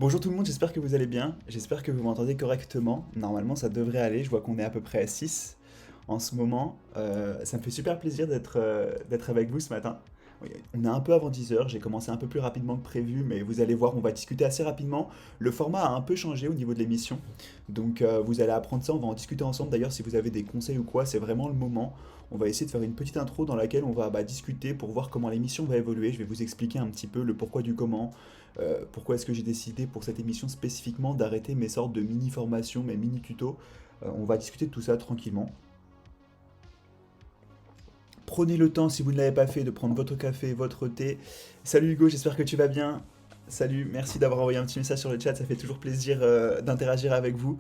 Bonjour tout le monde, j'espère que vous allez bien. J'espère que vous m'entendez correctement. Normalement, ça devrait aller. Je vois qu'on est à peu près à 6 en ce moment. Ça me fait super plaisir d'être avec vous ce matin. Oui, on est un peu avant 10 heures. J'ai commencé un peu plus rapidement que prévu, mais vous allez voir, on va discuter assez rapidement. Le format a un peu changé au niveau de l'émission. Donc vous allez apprendre ça, on va en discuter ensemble. D'ailleurs, si vous avez des conseils ou quoi, c'est vraiment le moment. On va essayer de faire une petite intro dans laquelle on va discuter pour voir comment l'émission va évoluer. Je vais vous expliquer un petit peu le pourquoi du comment, pourquoi est-ce que j'ai décidé pour cette émission spécifiquement d'arrêter mes sortes de mini-formations, mes mini-tutos. On va discuter de tout ça tranquillement. Prenez le temps, si vous ne l'avez pas fait, de prendre votre café, votre thé. Salut Hugo, j'espère que tu vas bien. Salut, merci d'avoir envoyé un petit message sur le chat, ça fait toujours plaisir d'interagir avec vous.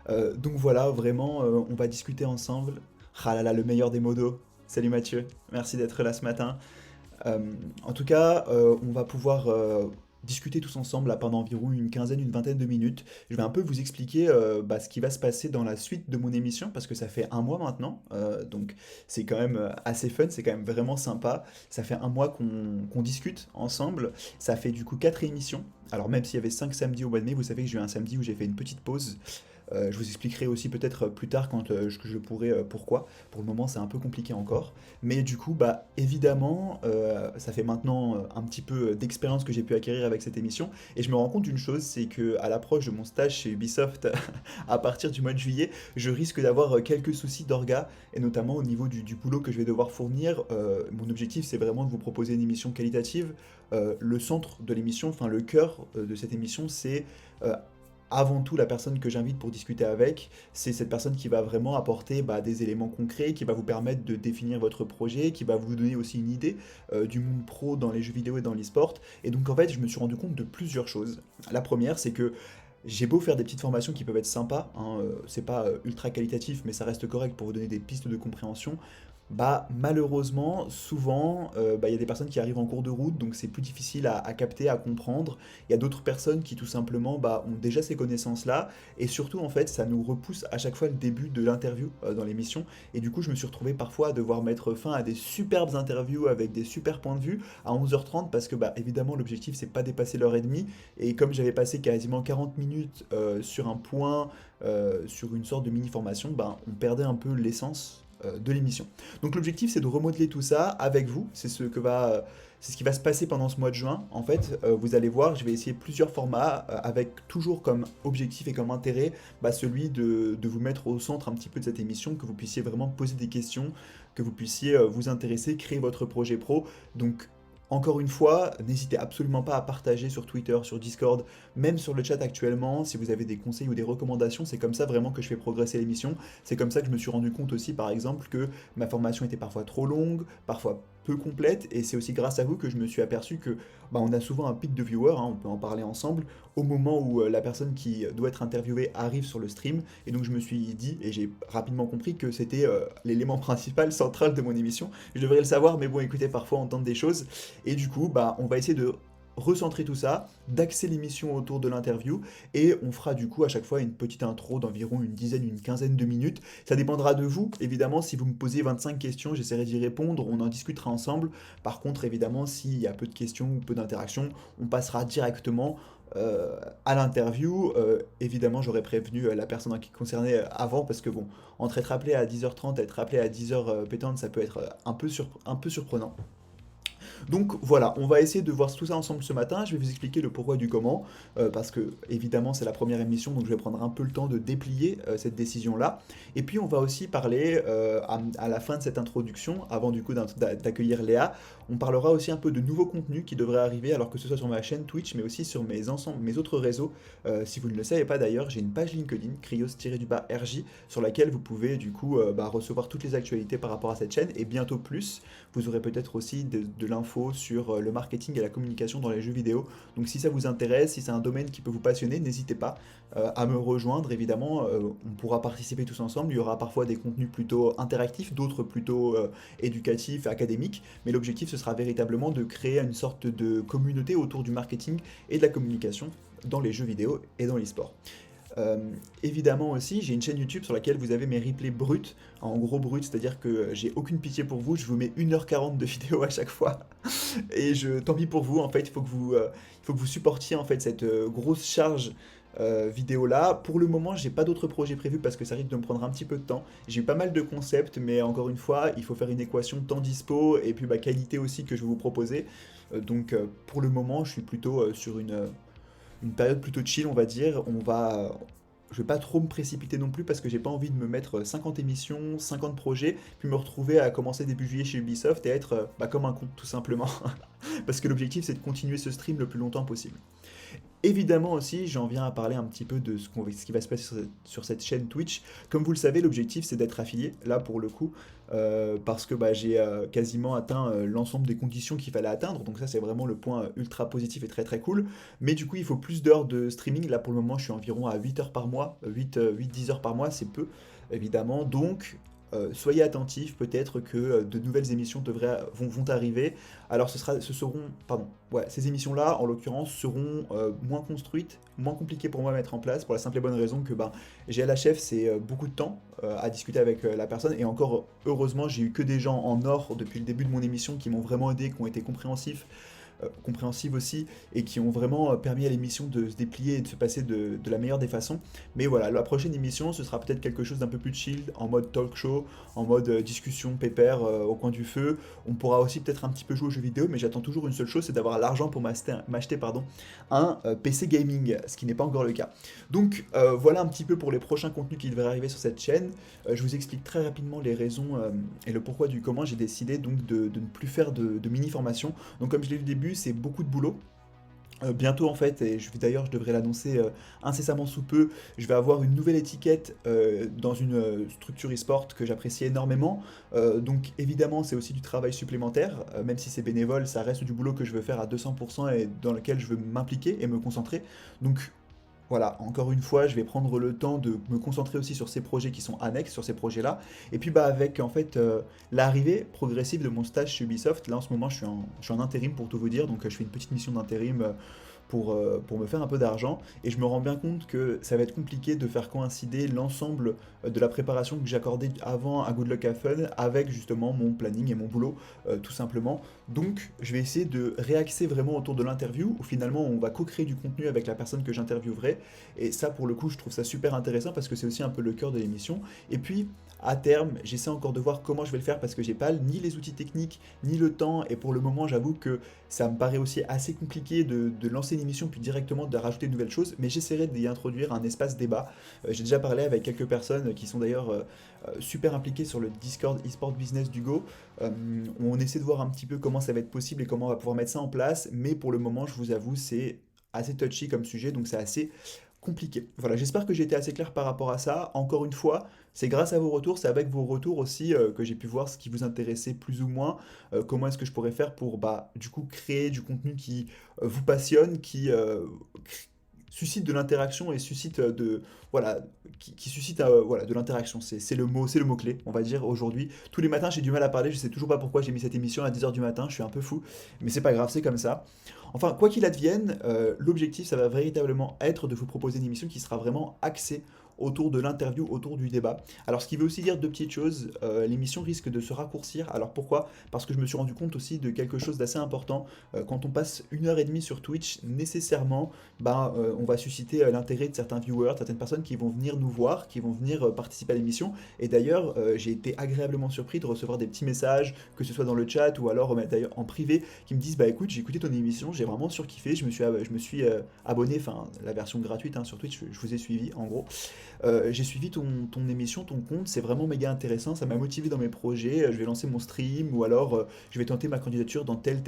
Donc voilà, vraiment, on va discuter ensemble. Ah là là, le meilleur des modos. Salut Mathieu, merci d'être là ce matin. Euh, En tout cas, on va pouvoir discuter tous ensemble là, pendant environ une quinzaine, une vingtaine de minutes. Je vais un peu vous expliquer ce qui va se passer dans la suite de mon émission, parce que ça fait un mois maintenant, donc c'est quand même assez fun, c'est quand même vraiment sympa. Ça fait un mois qu'on discute ensemble, ça fait du coup 4 émissions. Alors même s'il y avait 5 samedis au mois de mai, vous savez que j'ai eu un samedi où j'ai fait une petite pause. Je vous expliquerai aussi peut-être plus tard quand je pourrai pourquoi. Pour le moment, c'est un peu compliqué encore. Mais du coup, évidemment, ça fait maintenant un petit peu d'expérience que j'ai pu acquérir avec cette émission. Et je me rends compte d'une chose, c'est que à l'approche de mon stage chez Ubisoft, à partir du mois de juillet, je risque d'avoir quelques soucis d'orga, et notamment au niveau du boulot que je vais devoir fournir. Mon objectif, c'est vraiment de vous proposer une émission qualitative. Le centre de l'émission, enfin le cœur de cette émission, c'est euh, avant tout la personne que j'invite pour discuter avec, c'est cette personne qui va vraiment apporter des éléments concrets, qui va vous permettre de définir votre projet, qui va vous donner aussi une idée du monde pro dans les jeux vidéo et dans l'e-sport. Et donc en fait, je me suis rendu compte de plusieurs choses. La première, c'est que j'ai beau faire des petites formations qui peuvent être sympas, hein, c'est pas ultra qualitatif, mais ça reste correct pour vous donner des pistes de compréhension. Malheureusement, souvent, il y a des personnes qui arrivent en cours de route, donc c'est plus difficile à capter, à comprendre. Il y a d'autres personnes qui tout simplement ont déjà ces connaissances-là, et surtout en fait, ça nous repousse à chaque fois le début de l'interview dans l'émission. Et du coup, je me suis retrouvé parfois à devoir mettre fin à des superbes interviews avec des super points de vue à 11h30 parce que évidemment l'objectif c'est pas dépasser l'heure et demie. Et comme j'avais passé quasiment 40 minutes sur un point, sur une sorte de mini-formation, on perdait un peu l'essence de l'émission. Donc l'objectif c'est de remodeler tout ça avec vous, c'est ce qui va se passer pendant ce mois de juin. En fait, vous allez voir, je vais essayer plusieurs formats avec toujours comme objectif et comme intérêt celui de vous mettre au centre un petit peu de cette émission, que vous puissiez vraiment poser des questions, que vous puissiez vous intéresser, créer votre projet pro. Donc encore une fois, n'hésitez absolument pas à partager sur Twitter, sur Discord, même sur le chat actuellement, si vous avez des conseils ou des recommandations, c'est comme ça vraiment que je fais progresser l'émission. C'est comme ça que je me suis rendu compte aussi, par exemple, que ma formation était parfois trop longue, parfois peu complète, et c'est aussi grâce à vous que je me suis aperçu que on a souvent un pic de viewers, hein, on peut en parler ensemble, au moment où la personne qui doit être interviewée arrive sur le stream, et donc je me suis dit, et j'ai rapidement compris que c'était l'élément principal, central de mon émission. Je devrais le savoir, mais bon, écoutez, parfois on tente des choses. Et du coup, on va essayer de recentrer tout ça, d'axer l'émission autour de l'interview, et on fera du coup à chaque fois une petite intro d'environ une dizaine, une quinzaine de minutes. Ça dépendra de vous, évidemment, si vous me posez 25 questions, j'essaierai d'y répondre, on en discutera ensemble. Par contre, évidemment, s'il y a peu de questions ou peu d'interactions, on passera directement à l'interview. Évidemment, j'aurais prévenu la personne qui est concernée avant, parce que bon, entre être appelé à 10h30 et être appelé à 10h pétante, ça peut être un peu surprenant. Donc voilà, on va essayer de voir tout ça ensemble ce matin. Je vais vous expliquer le pourquoi du comment, parce que évidemment c'est la première émission, donc je vais prendre un peu le temps de déplier cette décision-là. Et puis on va aussi parler à la fin de cette introduction, avant du coup d'accueillir Léa, on parlera aussi un peu de nouveaux contenus qui devraient arriver, alors que ce soit sur ma chaîne Twitch, mais aussi sur mes autres réseaux. Si vous ne le savez pas d'ailleurs, j'ai une page LinkedIn, Krios-RJ, sur laquelle vous pouvez du coup recevoir toutes les actualités par rapport à cette chaîne, et bientôt plus. Vous aurez peut-être aussi de l'info sur le marketing et la communication dans les jeux vidéo. Donc si ça vous intéresse, si c'est un domaine qui peut vous passionner, n'hésitez pas à me rejoindre. Évidemment, on pourra participer tous ensemble. Il y aura parfois des contenus plutôt interactifs, d'autres plutôt éducatifs, académiques. Mais l'objectif, ce sera véritablement de créer une sorte de communauté autour du marketing et de la communication dans les jeux vidéo et dans l'e-sport. Euh, Évidemment aussi, j'ai une chaîne YouTube sur laquelle vous avez mes replays bruts, en gros bruts, c'est-à-dire que j'ai aucune pitié pour vous, je vous mets 1h40 de vidéo à chaque fois. Et tant pis pour vous, en fait, il faut que vous supportiez en fait cette grosse charge vidéo là. Pour le moment, j'ai pas d'autres projets prévus parce que ça risque de me prendre un petit peu de temps. J'ai eu pas mal de concepts, mais encore une fois, il faut faire une équation temps dispo et puis qualité aussi que je vais vous proposer. Pour le moment, je suis plutôt sur une période plutôt chill, on va dire. Je vais pas trop me précipiter non plus parce que j'ai pas envie de me mettre 50 émissions, 50 projets, puis me retrouver à commencer début juillet chez Ubisoft et être comme un con, tout simplement. Parce que l'objectif, c'est de continuer ce stream le plus longtemps possible. Évidemment aussi, j'en viens à parler un petit peu de ce qui va se passer sur cette chaîne Twitch. Comme vous le savez, l'objectif c'est d'être affilié, là pour le coup, parce que j'ai quasiment atteint l'ensemble des conditions qu'il fallait atteindre, donc ça c'est vraiment le point ultra positif et très très cool. Mais du coup, il faut plus d'heures de streaming, là pour le moment je suis environ à 8 heures par mois, 8-10 heures par mois, c'est peu, évidemment, donc soyez attentifs, peut-être que de nouvelles émissions vont arriver. Alors ces émissions-là, en l'occurrence, seront moins construites, moins compliquées pour moi à mettre en place, pour la simple et bonne raison que GLHF, c'est beaucoup de temps à discuter avec la personne, et encore heureusement, j'ai eu que des gens en or depuis le début de mon émission qui m'ont vraiment aidé, qui ont été compréhensives aussi, et qui ont vraiment permis à l'émission de se déplier et de se passer de la meilleure des façons. Mais voilà, la prochaine émission, ce sera peut-être quelque chose d'un peu plus chill, en mode talk show, en mode discussion pépère au coin du feu. On pourra aussi peut-être un petit peu jouer aux jeux vidéo, mais j'attends toujours une seule chose, c'est d'avoir l'argent pour m'acheter un PC gaming, ce qui n'est pas encore le cas. Donc voilà un petit peu pour les prochains contenus qui devraient arriver sur cette chaîne. Je vous explique très rapidement les raisons et le pourquoi du comment j'ai décidé donc de ne plus faire de mini-formation. Donc comme je l'ai dit au début, c'est beaucoup de boulot. Bientôt en fait, et je devrais l'annoncer incessamment sous peu, je vais avoir une nouvelle étiquette dans une structure e-sport que j'apprécie énormément. Donc évidemment c'est aussi du travail supplémentaire, même si c'est bénévole, ça reste du boulot que je veux faire à 200% et dans lequel je veux m'impliquer et me concentrer. Donc voilà, encore une fois, je vais prendre le temps de me concentrer aussi sur ces projets qui sont annexes, sur ces projets-là. Et puis avec en fait l'arrivée progressive de mon stage chez Ubisoft, là en ce moment je suis en intérim pour tout vous dire, donc je fais une petite mission d'intérim pour me faire un peu d'argent. Et je me rends bien compte que ça va être compliqué de faire coïncider l'ensemble de la préparation que j'accordais avant à Good Luck Have Fun avec justement mon planning et mon boulot, tout simplement. Donc je vais essayer de réaxer vraiment autour de l'interview, où finalement on va co-créer du contenu avec la personne que j'interviewerai. Et ça pour le coup je trouve ça super intéressant parce que c'est aussi un peu le cœur de l'émission. Et puis à terme, j'essaie encore de voir comment je vais le faire parce que j'ai pas ni les outils techniques ni le temps, et pour le moment j'avoue que ça me paraît aussi assez compliqué de lancer une émission puis directement de rajouter de nouvelles choses, mais j'essaierai d'y introduire un espace débat. J'ai déjà parlé avec quelques personnes qui sont d'ailleurs super impliquées sur le Discord eSport Business d'Hugo. On essaie de voir un petit peu comment ça va être possible et comment on va pouvoir mettre ça en place, mais pour le moment je vous avoue c'est assez touchy comme sujet, donc c'est assez compliqué. Voilà, j'espère que j'ai été assez clair par rapport à ça. Encore une fois, c'est grâce à vos retours, c'est avec vos retours aussi que j'ai pu voir ce qui vous intéressait plus ou moins, comment est-ce que je pourrais faire pour du coup créer du contenu qui vous passionne, qui suscite de l'interaction et suscite voilà, qui suscite voilà, de l'interaction. C'est le mot-clé, on va dire, aujourd'hui. Tous les matins, j'ai du mal à parler, je sais toujours pas pourquoi j'ai mis cette émission à 10 heures du matin, je suis un peu fou, mais c'est pas grave, c'est comme ça. Enfin, quoi qu'il advienne, l'objectif, ça va véritablement être de vous proposer une émission qui sera vraiment axée autour de l'interview, autour du débat. Alors ce qui veut aussi dire deux petites choses, l'émission risque de se raccourcir. Alors pourquoi? Parce que je me suis rendu compte aussi de quelque chose d'assez important. Quand on passe 1h30 sur Twitch, nécessairement, on va susciter l'intérêt de certains viewers, de certaines personnes qui vont venir nous voir, qui vont venir participer à l'émission. Et d'ailleurs, j'ai été agréablement surpris de recevoir des petits messages, que ce soit dans le chat ou alors d'ailleurs en privé, qui me disent bah écoute, j'ai écouté ton émission, j'ai vraiment surkiffé, je me suis abonné, enfin la version gratuite sur Twitch, je vous ai suivi en gros. J'ai suivi ton émission, ton compte, c'est vraiment méga intéressant, ça m'a motivé dans mes projets, je vais lancer mon stream ou alors je vais tenter ma candidature dans telle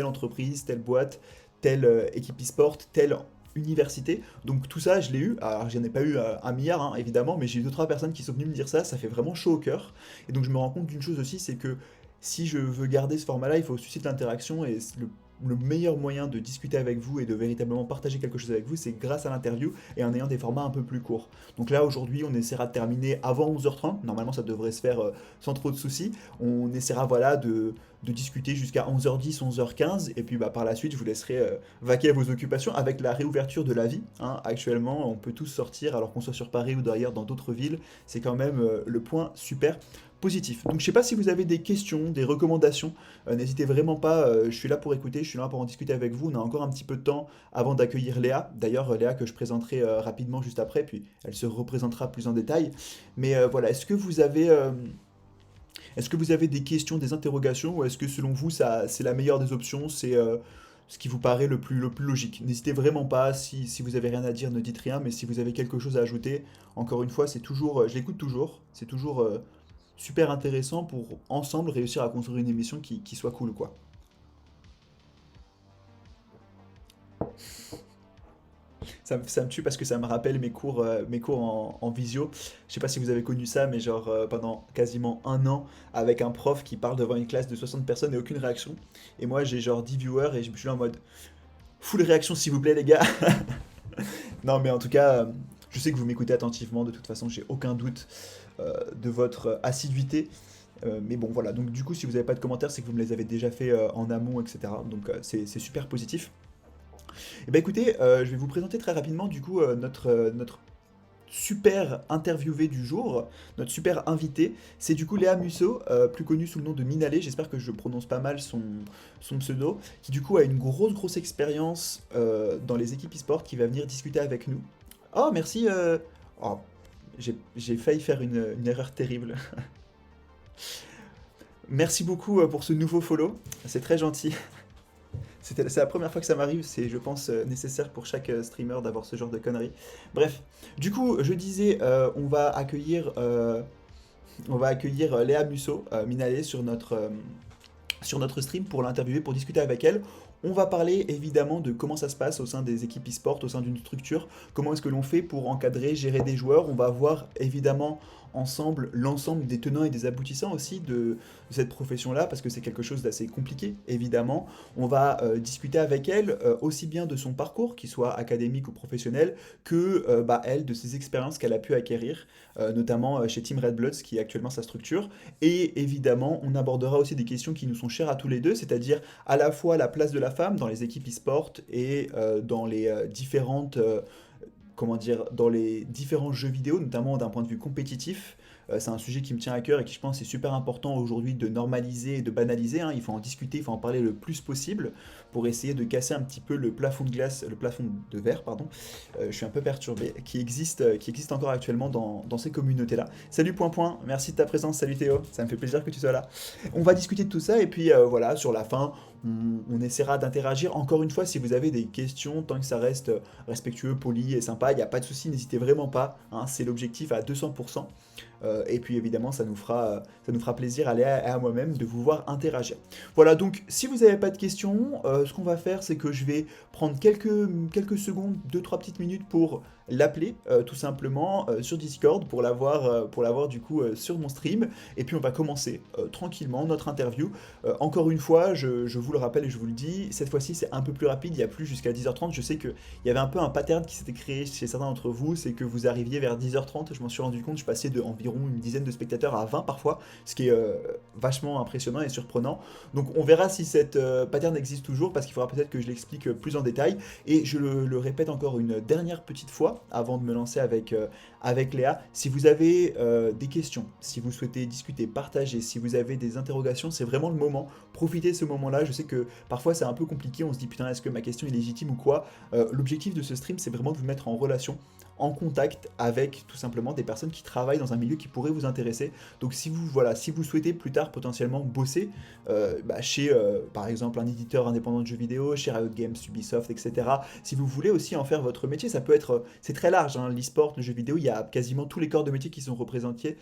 entreprise, telle boîte, telle équipe e-sport, telle université. Donc tout ça, je l'ai eu. Alors j'en ai pas eu un milliard, évidemment, mais j'ai eu deux trois personnes qui sont venues me dire ça, ça fait vraiment chaud au cœur. Et donc je me rends compte d'une chose aussi, c'est que si je veux garder ce format-là, il faut susciter l'interaction et le meilleur moyen de discuter avec vous et de véritablement partager quelque chose avec vous, c'est grâce à l'interview et en ayant des formats un peu plus courts. Donc là, aujourd'hui, on essaiera de terminer avant 11h30. Normalement, ça devrait se faire sans trop de soucis. On essaiera, voilà, de discuter jusqu'à 11h10, 11h15. Et puis, bah, par la suite, je vous laisserai vaquer à vos occupations avec la réouverture de la vie, hein. Actuellement, on peut tous sortir alors qu'on soit sur Paris ou d'ailleurs dans d'autres villes. C'est quand même le point super positif. Donc je sais pas si vous avez des questions, des recommandations, n'hésitez vraiment pas, je suis là pour écouter, je suis là pour en discuter avec vous, on a encore un petit peu de temps avant d'accueillir Léa, d'ailleurs Léa que je présenterai rapidement juste après, puis elle se représentera plus en détail. Mais voilà, est-ce que vous avez des questions, des interrogations, ou est-ce que selon vous ça c'est la meilleure des options, c'est ce qui vous paraît le plus logique? N'hésitez vraiment pas, si vous avez rien à dire, ne dites rien, mais si vous avez quelque chose à ajouter, encore une fois, c'est toujours, je l'écoute toujours, c'est toujours super intéressant pour ensemble réussir à construire une émission qui soit cool, quoi. Ça me tue parce que ça me rappelle mes cours en visio. Je sais pas si vous avez connu ça, mais genre pendant quasiment un an, avec un prof qui parle devant une classe de 60 personnes et aucune réaction. Et moi, j'ai genre 10 viewers et je suis là en mode full réaction, s'il vous plaît, les gars. Non, mais en tout cas, je sais que vous m'écoutez attentivement. De toute façon, j'ai aucun doute de votre assiduité. Mais bon, voilà. Donc, du coup, si vous n'avez pas de commentaires, c'est que vous me les avez déjà fait en amont, etc. Donc, c'est super positif. Et ben écoutez, je vais vous présenter très rapidement, du coup, notre super interviewé du jour, notre super invité. C'est du coup Léa Musso, plus connue sous le nom de Minalé. J'espère que je prononce pas mal son pseudo, qui du coup a une grosse expérience dans les équipes e-sport, qui va venir discuter avec nous. Oh, merci. Oh, j'ai failli faire une erreur terrible. Merci beaucoup pour ce nouveau follow. C'est très gentil. C'est la première fois que ça m'arrive, c'est je pense nécessaire pour chaque streamer d'avoir ce genre de conneries. Bref, du coup je disais on va accueillir Léa Musso, Minalé sur notre stream pour l'interviewer, pour discuter avec elle. On va parler évidemment de comment ça se passe au sein des équipes e-sport, au sein d'une structure, comment est-ce que l'on fait pour encadrer, gérer des joueurs. On va voir évidemment ensemble l'ensemble des tenants et des aboutissants aussi de cette profession-là, parce que c'est quelque chose d'assez compliqué, évidemment. On va discuter avec elle aussi bien de son parcours, qu'il soit académique ou professionnel, que bah, elle, de ses expériences qu'elle a pu acquérir, notamment chez Team Red Bloods, qui est actuellement sa structure. Et évidemment, on abordera aussi des questions qui nous sont chères à tous les deux, c'est-à-dire à la fois la place de la femme dans les équipes e-sport et dans les différentes comment dire, dans les différents jeux vidéo, notamment d'un point de vue compétitif. C'est un sujet qui me tient à cœur et qui je pense est super important aujourd'hui de normaliser et de banaliser, hein. Il faut en discuter, il faut en parler le plus possible pour essayer de casser un petit peu le plafond de glace, le plafond de verre, pardon. Je suis un peu perturbé, qui existe encore actuellement dans ces communautés-là. Salut Point Point, merci de ta présence, salut Théo, ça me fait plaisir que tu sois là. On va discuter de tout ça et puis voilà, sur la fin, on essaiera d'interagir. Encore une fois, si vous avez des questions, tant que ça reste respectueux, poli et sympa, il n'y a pas de souci, n'hésitez vraiment pas, hein, c'est l'objectif à 200%. Et puis évidemment, ça nous fera plaisir à Léa et à moi-même de vous voir interagir. Voilà, donc si vous n'avez pas de questions, ce qu'on va faire, c'est que je vais prendre quelques secondes, deux trois petites minutes pour l'appeler tout simplement sur Discord pour l'avoir du coup sur mon stream. Et puis on va commencer tranquillement notre interview. Encore une fois, je vous le rappelle et je vous le dis, cette fois-ci c'est un peu plus rapide, il n'y a plus jusqu'à 10h30. Je sais qu'il y avait un peu un pattern qui s'était créé chez certains d'entre vous, c'est que vous arriviez vers 10h30, je m'en suis rendu compte, je passais de environ une dizaine de spectateurs à 20 parfois, ce qui est vachement impressionnant et surprenant. Donc on verra si cette pattern existe toujours, parce qu'il faudra peut-être que je l'explique plus en détail. Et je le répète encore une dernière petite fois, avant de me lancer avec Léa, si vous avez des questions, si vous souhaitez discuter, partager, si vous avez des interrogations, c'est vraiment le moment. Profitez de ce moment-là. Je sais que parfois c'est un peu compliqué, on se dit putain, est-ce que ma question est légitime ou quoi. L'objectif de ce stream, c'est vraiment de vous mettre en relation, en contact avec tout simplement des personnes qui travaillent dans un milieu qui pourrait vous intéresser. Donc si vous souhaitez plus tard potentiellement bosser chez par exemple un éditeur indépendant de jeux vidéo, chez Riot Games, Ubisoft, etc. Si vous voulez aussi en faire votre métier, ça peut être, c'est très large, hein, l'e-sport, le jeu vidéo, il y a quasiment tous les corps de métier qui sont représentés.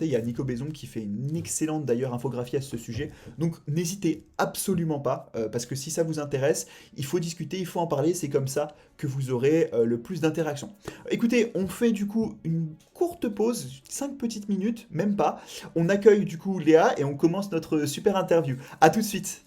Il y a Nico Bézon qui fait une excellente d'ailleurs infographie à ce sujet. Donc n'hésitez absolument pas, parce que si ça vous intéresse, il faut discuter, il faut en parler, c'est comme ça que vous aurez le plus d'interaction. Écoutez, on fait du coup une courte pause, 5 petites minutes, même pas. On accueille du coup Léa et on commence notre super interview. A tout de suite.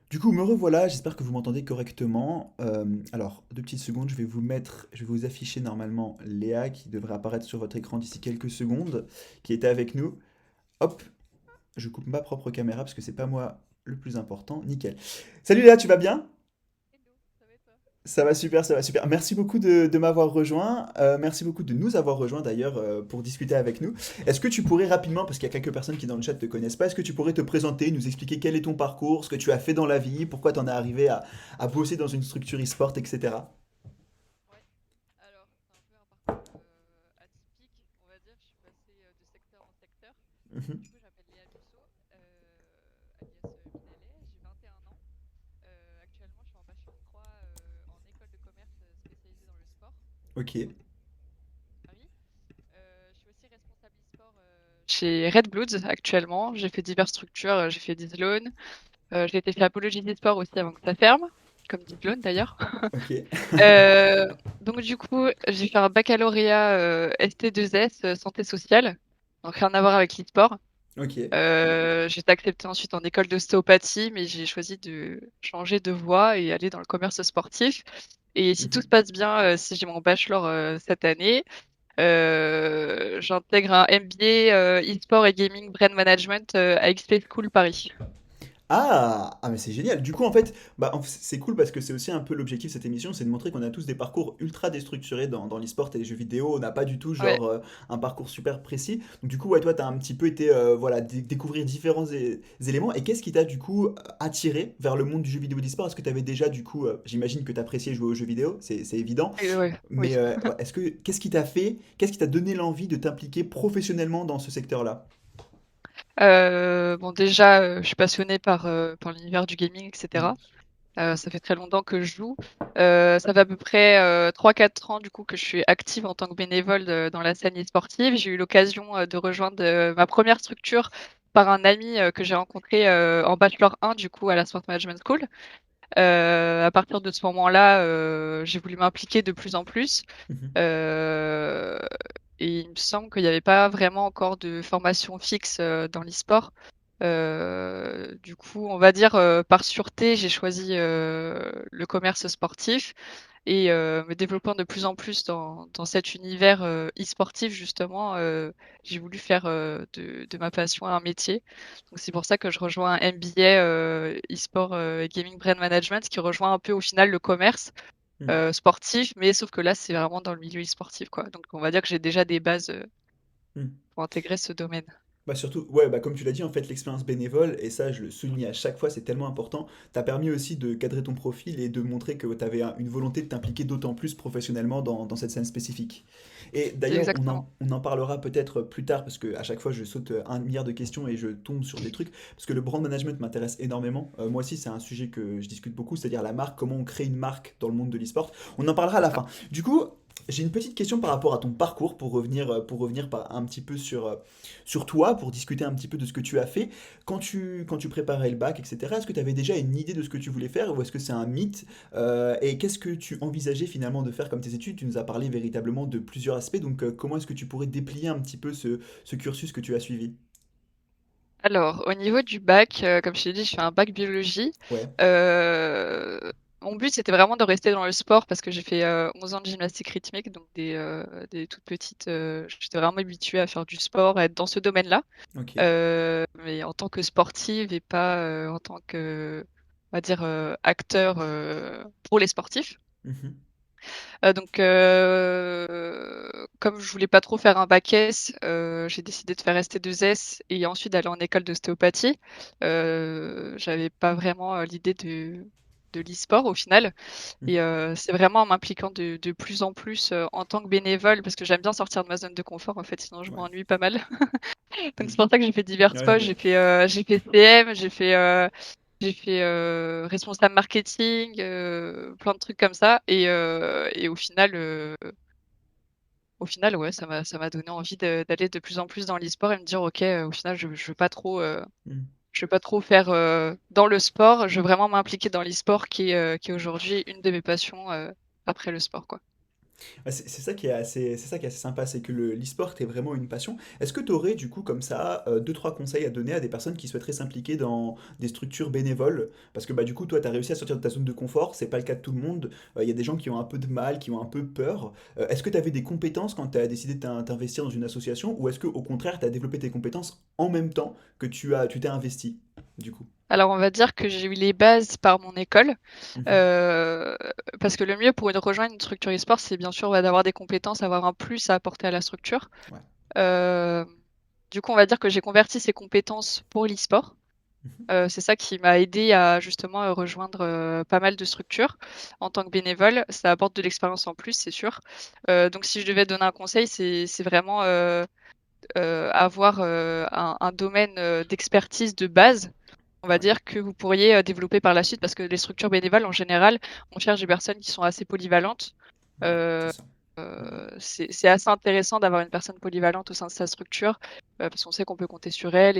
Du coup, me revoilà, j'espère que vous m'entendez correctement. Alors, 2 petites secondes, je vais vous afficher normalement Léa qui devrait apparaître sur votre écran d'ici quelques secondes, qui était avec nous. Hop, je coupe ma propre caméra parce que c'est pas moi le plus important. Nickel. Salut Léa, tu vas bien? Hello, ça va et toi? Ça va super, ça va super. Merci beaucoup de m'avoir rejoint. Merci beaucoup de nous avoir rejoints d'ailleurs pour discuter avec nous. Est-ce que tu pourrais rapidement, parce qu'il y a quelques personnes qui dans le chat ne te connaissent pas, est-ce que tu pourrais te présenter, nous expliquer quel est ton parcours, ce que tu as fait dans la vie, pourquoi tu en es arrivé à bosser dans une structure e-sport, etc. Ouais. Alors, c'est un peu un parcours atypique, on va dire. Je suis passée de secteur en secteur. Mhm. Du coup, je m'appelle Léa Musso, alias Minalet. J'ai 21 ans. Actuellement, je suis en bachelor 3 en école de commerce spécialisée dans le sport Ok, à Paris. Je suis aussi responsable e-sport chez Red Bloods actuellement. J'ai fait diverses structures. J'ai fait Dislone. J'ai été chez Apologie e-sport aussi avant que ça ferme, comme Dislone d'ailleurs. ok, Euh, donc du coup, j'ai fait un baccalauréat ST2S santé sociale, donc rien à voir avec l'e-sport. ok. J'ai été acceptée ensuite en école d'ostéopathie, mais j'ai choisi de changer de voie et aller dans le commerce sportif. Et si tout se Mhm. passe bien, si j'ai mon bachelor cette année, j'intègre un MBA e-sport et gaming brand management à XP School Paris. Mais c'est génial. Du coup, en fait, c'est cool parce que c'est aussi un peu l'objectif de cette émission, c'est de montrer qu'on a tous des parcours ultra déstructurés dans l'e-sport et les jeux vidéo. On n'a pas du tout, Ouais, genre, un parcours super précis. Donc, du coup, ouais, toi, tu as un petit peu été, voilà, découvrir différents éléments. Et qu'est-ce qui t'a, du coup, attiré vers le monde du jeu vidéo d'e-sport? Est-ce que tu avais déjà, du coup, j'imagine que tu appréciais jouer aux jeux vidéo, c'est évident. ouais, oui. Mais ouais, qu'est-ce qui t'a fait, qu'est-ce qui t'a donné l'envie de t'impliquer professionnellement dans ce secteur-là? Bon, déjà, je suis passionnée par l'univers du gaming, etc. Mm. Ça fait très longtemps que je joue. Ça fait à peu près 3-4 ans du coup que je suis active en tant que bénévole dans la scène e-sportive. J'ai eu l'occasion de rejoindre ma première structure par un ami que j'ai rencontré en Bachelor 1 du coup à la Sport Management School. À partir de ce moment-là, j'ai voulu m'impliquer de plus en plus. Mhm. Euh, et il me semble qu'il n'y avait pas vraiment encore de formation fixe dans l'e-sport. Du coup, on va dire par sûreté, j'ai choisi le commerce sportif et me développant de plus en plus dans cet univers e-sportif, justement, j'ai voulu faire de ma passion un métier. Donc, c'est pour ça que je rejoins un MBA e-sport et gaming brand management qui rejoint un peu au final le commerce Mm. sportif, mais sauf que là, c'est vraiment dans le milieu e-sportif, quoi. Donc, on va dire que j'ai déjà des bases Mm. pour intégrer ce domaine. Bah surtout, ouais, bah comme tu l'as dit, en fait, l'expérience bénévole, et ça, je le souligne à chaque fois, c'est tellement important, t'as permis aussi de cadrer ton profil et de montrer que tu avais une volonté de t'impliquer d'autant plus professionnellement dans cette scène spécifique. Et d'ailleurs, Exactement. on en parlera peut-être plus tard, parce que à chaque fois, je saute 1 milliard de questions et je tombe sur des trucs, parce que le brand management m'intéresse énormément. Moi aussi, c'est un sujet que je discute beaucoup, c'est-à-dire la marque, comment on crée une marque dans le monde de l'e-sport. On en parlera à C'est la ça. fin. Du coup, j'ai une petite question par rapport à ton parcours pour revenir un petit peu sur toi, pour discuter un petit peu de ce que tu as fait. Quand tu préparais le bac, etc., est-ce que tu avais déjà une idée de ce que tu voulais faire ou est-ce que c'est un mythe? Et qu'est-ce que tu envisageais finalement de faire comme tes études? Tu nous as parlé véritablement de plusieurs aspects, donc comment est-ce que tu pourrais déplier un petit peu ce cursus que tu as suivi? Alors, au niveau du bac, comme je t'ai dit, je fais un bac biologie. Ouais, Euh, Mon but, c'était vraiment de rester dans le sport parce que j'ai fait 11 ans de gymnastique rythmique, donc des toutes petites. J'étais vraiment habituée à faire du sport, à être dans ce domaine-là. ok. Mais en tant que sportive et pas en tant que, on va dire, acteur pour les sportifs. Mhm. Comme je voulais pas trop faire un bac S, j'ai décidé de faire ST2S et ensuite d'aller en école d'ostéopathie. J'avais pas vraiment l'idée de l'e-sport au final. Et Mhm. c'est vraiment en m'impliquant de plus en plus en tant que bénévole, parce que j'aime bien sortir de ma zone de confort, en fait, sinon je Ouais. m'ennuie pas mal. Donc c'est Mhm. pour ça que j'ai fait divers Ouais, postes. mais... J'ai fait CM, j'ai fait responsable marketing, plein de trucs comme ça. Et au final, ouais, ça m'a donné envie d'aller de plus en plus dans l'e-sport et me dire, ok, au final, je veux pas trop, Mhm. je veux pas trop faire dans le sport. Je veux vraiment m'impliquer dans l'e-sport qui est aujourd'hui une de mes passions après le sport, quoi. C'est ça qui est c'est ça qui est assez sympa, c'est que l'e-sport est vraiment une passion. Est-ce que tu aurais du coup comme ça deux trois conseils à donner à des personnes qui souhaiteraient s'impliquer dans des structures bénévoles? Parce que bah du coup toi tu as réussi à sortir de ta zone de confort, c'est pas le cas de tout le monde. Il y a des gens qui ont un peu de mal, qui ont un peu peur. Est-ce que tu avais des compétences quand tu as décidé de t'investir dans une association ou est-ce que au contraire tu as développé tes compétences en même temps que tu t'es investi du coup? Alors, on va dire que j'ai eu les bases par mon école, Mhm. euh, parce que le mieux pour rejoindre une structure e-sport, c'est bien sûr d'avoir des compétences, avoir un plus à apporter à la structure. Ouais. Euh, du coup, on va dire que j'ai converti ces compétences pour l'e-sport. Mhm. C'est ça qui m'a aidé à justement rejoindre pas mal de structures en tant que bénévole. Ça apporte de l'expérience en plus, c'est sûr. Donc, si je devais donner un conseil, c'est vraiment avoir un domaine d'expertise de base, on va Ouais, dire, que vous pourriez développer par la suite, parce que les structures bénévoles, en général, on cherche des personnes qui sont assez polyvalentes. ouais, c'est Euh, ça. Mhm. c'est assez intéressant d'avoir une personne polyvalente au sein de sa structure, parce qu'on sait qu'on peut compter sur elle.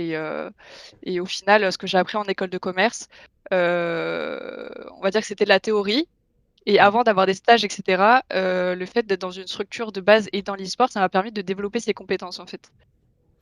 Et au final, ce que j'ai appris en école de commerce, on va dire que c'était de la théorie. Et Mhm. avant d'avoir des stages, etc., le fait d'être dans une structure de base et dans l'e-sport, ça m'a permis de développer ces compétences, en fait.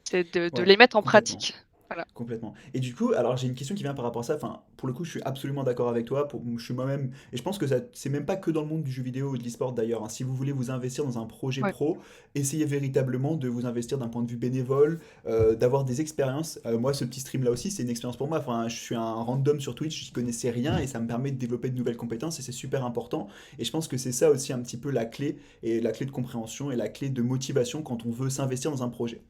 C'est de Ouais, les mettre en complètement. pratique. Voilà. Complètement. Et du coup, alors j'ai une question qui vient par rapport à ça. Enfin, pour le coup, je suis absolument d'accord avec toi. Je suis moi-même, et je pense que ça, c'est même pas que dans le monde du jeu vidéo ou de l'e-sport d'ailleurs, hein. Si vous voulez vous investir dans un projet Ouais. pro, essayez véritablement de vous investir d'un point de vue bénévole, d'avoir des expériences. Moi, ce petit stream là aussi, c'est une expérience pour moi. Enfin, je suis un random sur Twitch, je connaissais rien et ça me permet de développer de nouvelles compétences et c'est super important. Et je pense que c'est ça aussi un petit peu la clé et la clé de compréhension et la clé de motivation quand on veut s'investir dans un projet.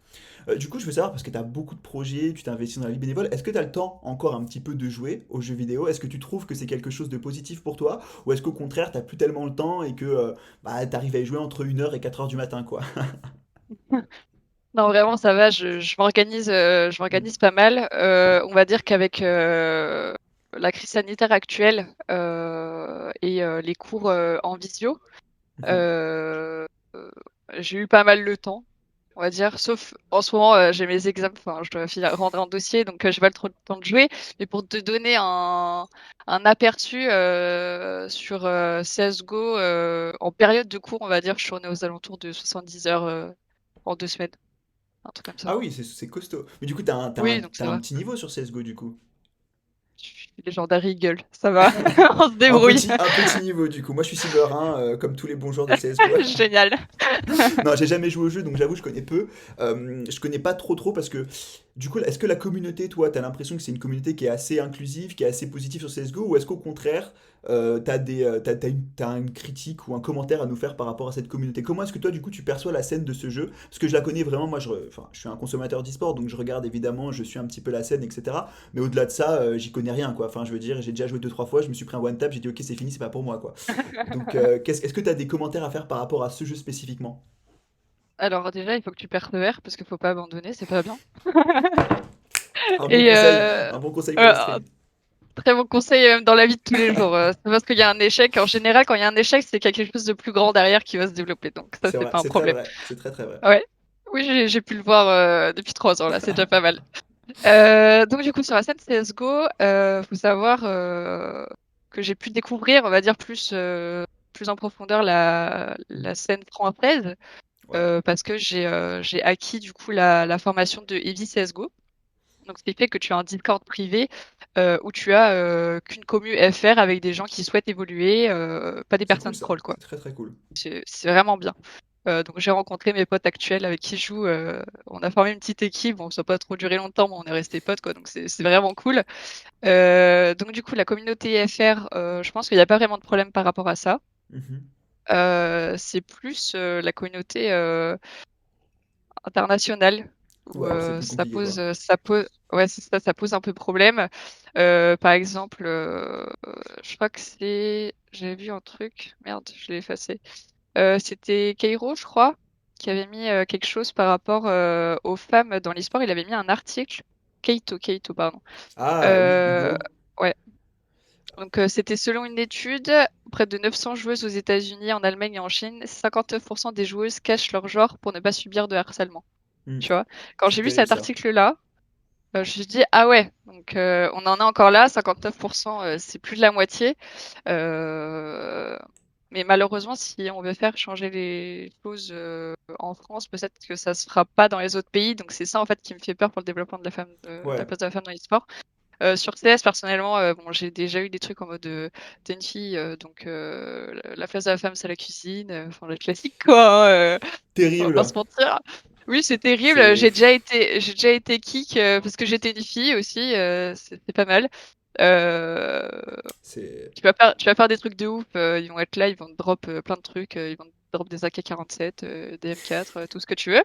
Du coup, je veux savoir, parce que tu as beaucoup de projets, tu t'es investi dans la vie bénévole, est-ce que tu as le temps encore un petit peu de jouer aux jeux vidéo? Est-ce que tu trouves que c'est quelque chose de positif pour toi? Ou est-ce qu'au contraire, t'as plus tellement le temps et que bah, tu arrives à y jouer entre 1 heure et 4 heures du matin, quoi? Non, vraiment, ça va. Je Mm. m'organise pas mal. On va dire qu'avec la crise sanitaire actuelle et les cours en visio, Mhm. euh, euh, j'ai eu pas mal le temps, on va dire. Sauf en ce moment, j'ai mes examens. Enfin, je dois rendre un dossier, donc j'ai pas trop le temps de jouer. Mais pour te donner un aperçu sur CS:GO, en période de cours, on va dire, je tournais aux alentours de 70 heures en 2 semaines. Un truc comme ça. Ah oui, c'est costaud. Mais du coup, t'as un, t'as un, Oui, donc t'as ça un va. petit niveau sur CSGO, du coup. Je suis légendaire Eagle, ça va. On se Un débrouille. petit, un petit niveau, du coup. Moi, je suis Silver 1, comme tous les bons joueurs de CSGO. Génial. Non, j'ai jamais joué au jeu, donc j'avoue, je connais peu. Je connais pas trop parce que, du coup, est-ce que la communauté, toi, t'as l'impression que c'est une communauté qui est assez inclusive, qui est assez positive sur CSGO, ou est-ce qu'au contraire, t'as une critique ou un commentaire à nous faire par rapport à cette communauté? Comment est-ce que toi, du coup, tu perçois la scène de ce jeu? Parce que je la connais vraiment, moi, enfin, je suis un consommateur d'e-sport, donc je regarde évidemment, je suis un petit peu la scène, etc. Mais au-delà de ça, j'y connais rien, quoi. Enfin, je veux dire, j'ai déjà joué deux trois fois, je me suis pris un one tap, j'ai dit ok, c'est fini, c'est pas pour moi, quoi. Donc, est-ce que t'as des commentaires à faire par rapport à ce jeu spécifiquement? Alors déjà, il faut que tu persévères parce qu'il faut pas abandonner, c'est pas bien. Et Un bon conseil pour le un stream. très bon conseil dans la vie de tous les jours. C'est parce qu'il y a un échec. En général, quand il y a un échec, c'est qu'il y a quelque chose de plus grand derrière qui va se développer. Donc ça, C'est c'est vrai, pas un c'est très problème. vrai, c'est très très vrai. Ouais. Oui, j'ai pu le voir depuis 3 ans là, c'est déjà pas mal. Donc du coup, sur la scène CS:GO, faut savoir que j'ai pu découvrir, on va dire plus en profondeur la scène française. Ouais, Parce que j'ai acquis du coup la formation de Heavy CSGO. Donc, ce qui fait que tu as un Discord privé où tu as qu'une commu FR avec des gens qui souhaitent évoluer, pas des c'est cool personnes ça, troll, quoi. c'est très très cool. C'est vraiment bien. Donc, j'ai rencontré mes potes actuels avec qui je joue. On a formé une petite équipe. Bon, ça n'a pas trop duré longtemps, mais on est restés potes, quoi. Donc, c'est vraiment cool. Donc, du coup, la communauté FR, je pense qu'il n'y a pas vraiment de problème par rapport à ça. Mhm. C'est plus la communauté international où Ouais, où c'est plus compliqué quoi. ouais, c'est ça, ça pose un peu problème. Par exemple, je crois que j'avais vu un truc, merde, je l'ai effacé. C'était Keiro, je crois, qui avait mis quelque chose par rapport aux femmes dans l'e-sport. Il avait mis un article. Keito, pardon. Ah oui, Euh, Hugo. ouais. Donc, c'était selon une étude, près de 900 joueuses aux États-Unis, en Allemagne et en Chine, 59% des joueuses cachent leur genre pour ne pas subir de harcèlement. Hmm. Tu vois. Quand C'est j'ai vu terrible cet ça. article-là, je me suis dit, ah ouais, donc on en est encore là, 59%, c'est plus de la moitié. Euh, Mais malheureusement, si on veut faire changer les choses en France, peut-être que ça se fera pas dans les autres pays. Donc c'est ça en fait qui me fait peur pour le développement de la Ouais, place de la femme dans l'e-sport. Sur CS, personnellement, bon, j'ai déjà eu des trucs en mode t'es une fille, donc la place de la femme c'est la cuisine, enfin le classique quoi, hein, on va pas terrible. se mentir. Oui, c'est terrible. C'est J'ai déjà été kick parce que j'étais une fille aussi. C'était pas mal. Euh, c'est tu vas faire des trucs de ouf. Ils vont être là, ils vont te drop plein de trucs. Ils vont te drop des AK-47, des M4, tout ce que tu veux.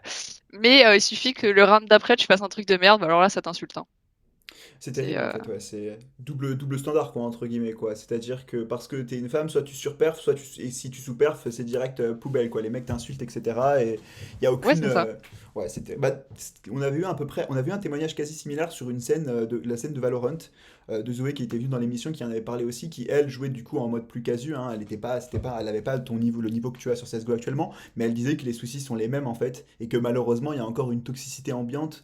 Mais il suffit que le round d'après, tu fasses un truc de merde. Bah alors là, ça t'insulte, hein. C'est C'est terrible en fait, ouais, c'est double standard quoi, entre guillemets quoi. C'est-à-dire que parce que t'es une femme, soit tu surperfes, et si tu sous-perfes, c'est direct poubelle quoi. Les mecs t'insultent, etc. Et il y a ouais, aucune. c'est ça. Ouais, on avait eu à peu près, on avait eu un témoignage quasi similaire sur une scène de la scène de Valorant de Zoé qui était venue dans l'émission, qui en avait parlé aussi, qui elle jouait du coup en mode plus casu. Hein. Elle était pas, c'était pas, elle avait pas ton niveau, le niveau que tu as sur CS:GO actuellement, mais elle disait que les soucis sont les mêmes en fait, et que malheureusement il y a encore une toxicité ambiante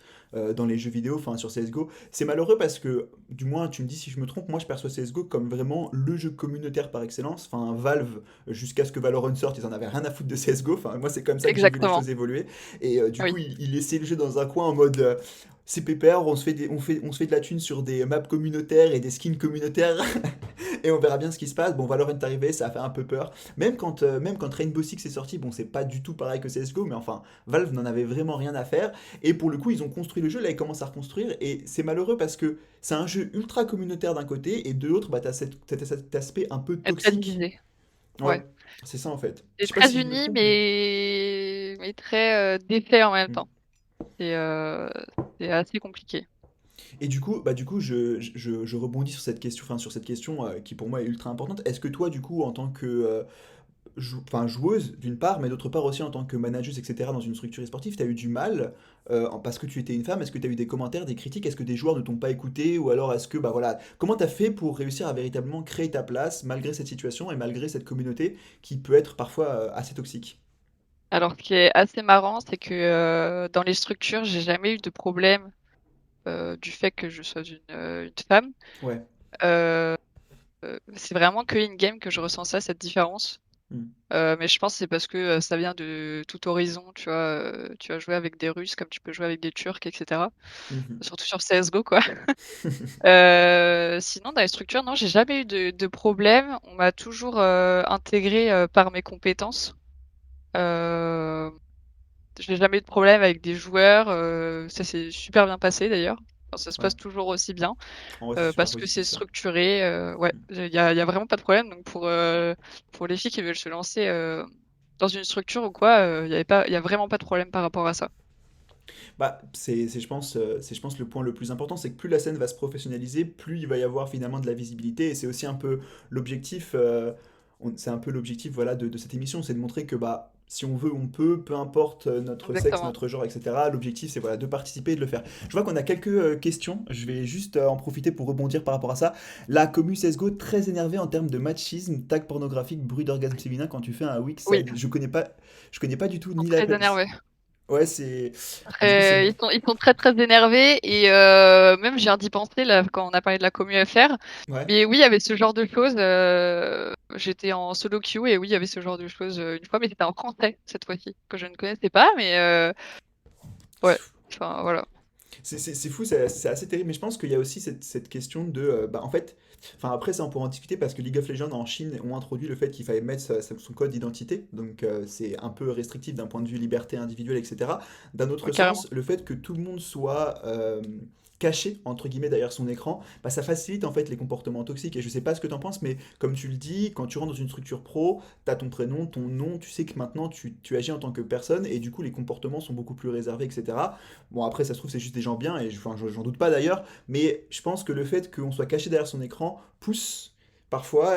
dans les jeux vidéo, enfin sur CS:GO. C'est malheureux parce que, du moins, tu me dis si je me trompe, moi je perçois CSGO comme vraiment le jeu communautaire par excellence. Enfin, Valve, jusqu'à ce que Valorant sorte, ils en avaient rien à foutre de CSGO. Enfin, moi c'est comme ça que j'ai vu les Exactement. choses évoluer. Et du coup, Oui. il laissait le jeu dans un coin en mode c'est pépère, on se fait de la thune sur des maps communautaires et des skins communautaires. Et on verra bien ce qui se passe. Bon, Valorant est arrivé, ça a fait un peu peur. Même quand Rainbow Six est sorti, bon, c'est pas du tout pareil que CSGO, mais enfin, Valve n'en avait vraiment rien à faire. Et pour le coup, ils ont construit le jeu, là, ils commencent à reconstruire. Et c'est malheureux parce que c'est un jeu ultra communautaire d'un côté, et de l'autre, bah, t'as cet aspect un peu Elle est très toxique. divisée. Ouais, Ouais. c'est ça en fait. Je C'est sais pas très si je me uni, trompe, mais. mais très défait en même Hmm. temps. C'est euh, c'est assez compliqué. Et du coup, je rebondis sur cette question, enfin, sur cette question qui pour moi est ultra importante. Est-ce que toi, du coup, en tant que enfin, joueuse d'une part, mais d'autre part aussi en tant que manageuse, etc., dans une structure sportive, tu as eu du mal parce que tu étais une femme. Est-ce que tu as eu des commentaires, des critiques? Est-ce que des joueurs ne t'ont pas écouté? Ou alors est-ce que, bah voilà, comment tu as fait pour réussir à véritablement créer ta place malgré cette situation et malgré cette communauté qui peut être parfois assez toxique? Alors, ce qui est assez marrant, c'est que dans les structures, j'ai jamais eu de problème du fait que je sois une femme. Ouais. Euh, c'est vraiment que in-game que je ressens ça, cette différence. Mm. Mais je pense que c'est parce que ça vient de tout horizon, tu vois. Tu vas jouer avec des Russes comme tu peux jouer avec des Turcs, etc. Mhm. Surtout sur CSGO, quoi. Sinon, dans les structures, non, j'ai jamais eu de problème. On m'a toujours intégré par mes compétences. Euh, j'ai jamais eu de problème avec des joueurs. Ça s'est super bien passé d'ailleurs. Enfin, ça se Ouais. passe toujours aussi bien En vrai, c'est super parce que c'est positif ça. structuré. Ouais, Mm. il y a vraiment pas de problème. Donc pour les filles qui veulent se lancer dans une structure ou quoi, il y a vraiment pas de problème par rapport à ça. Bah, je pense, le point le plus important, c'est que plus la scène va se professionnaliser, plus il va y avoir finalement de la visibilité. Et c'est aussi un peu l'objectif, c'est un peu l'objectif voilà, de cette émission, c'est de montrer que bah, si on veut, on peut, peu importe notre sexe, Exactement. notre genre, etc. L'objectif, c'est voilà, de participer et de le faire. Je vois qu'on a quelques questions, je vais juste en profiter pour rebondir par rapport à ça. La commu CSGO, très énervée en termes de machisme, tag pornographique, bruit d'orgasme féminin quand tu fais un weak Oui, side. Je connais pas du tout ils sont ni la. très énervés. Ouais, c'est. Du coup, c'est bon. Ils sont très très énervés et même j'ai un d'y penser là quand on a parlé de la commu FR. Ouais. Mais oui, il y avait ce genre de choses. J'étais en solo queue et oui, il y avait ce genre de choses une fois, mais c'était en français cette fois-ci que je ne connaissais pas. Mais ouais, enfin voilà. C'est fou, c'est assez terrible, mais je pense qu'il y a aussi cette question de, bah, en fait, enfin après ça on pourra en discuter parce que League of Legends en Chine ont introduit le fait qu'il fallait mettre son code d'identité, donc c'est un peu restrictif d'un point de vue liberté individuelle, etc. D'un Ouais, autre carrément. sens, le fait que tout le monde soit caché, entre guillemets, derrière son écran, bah, ça facilite en fait les comportements toxiques, et je sais pas ce que t'en penses, mais comme tu le dis, quand tu rentres dans une structure pro, t'as ton prénom, ton nom, tu sais que maintenant tu agis en tant que personne, et du coup les comportements sont beaucoup plus réservés, etc. Bon, après, ça se trouve, c'est juste des gens bien, et enfin, j'en doute pas d'ailleurs, mais je pense que le fait qu'on soit caché derrière son écran pousse parfois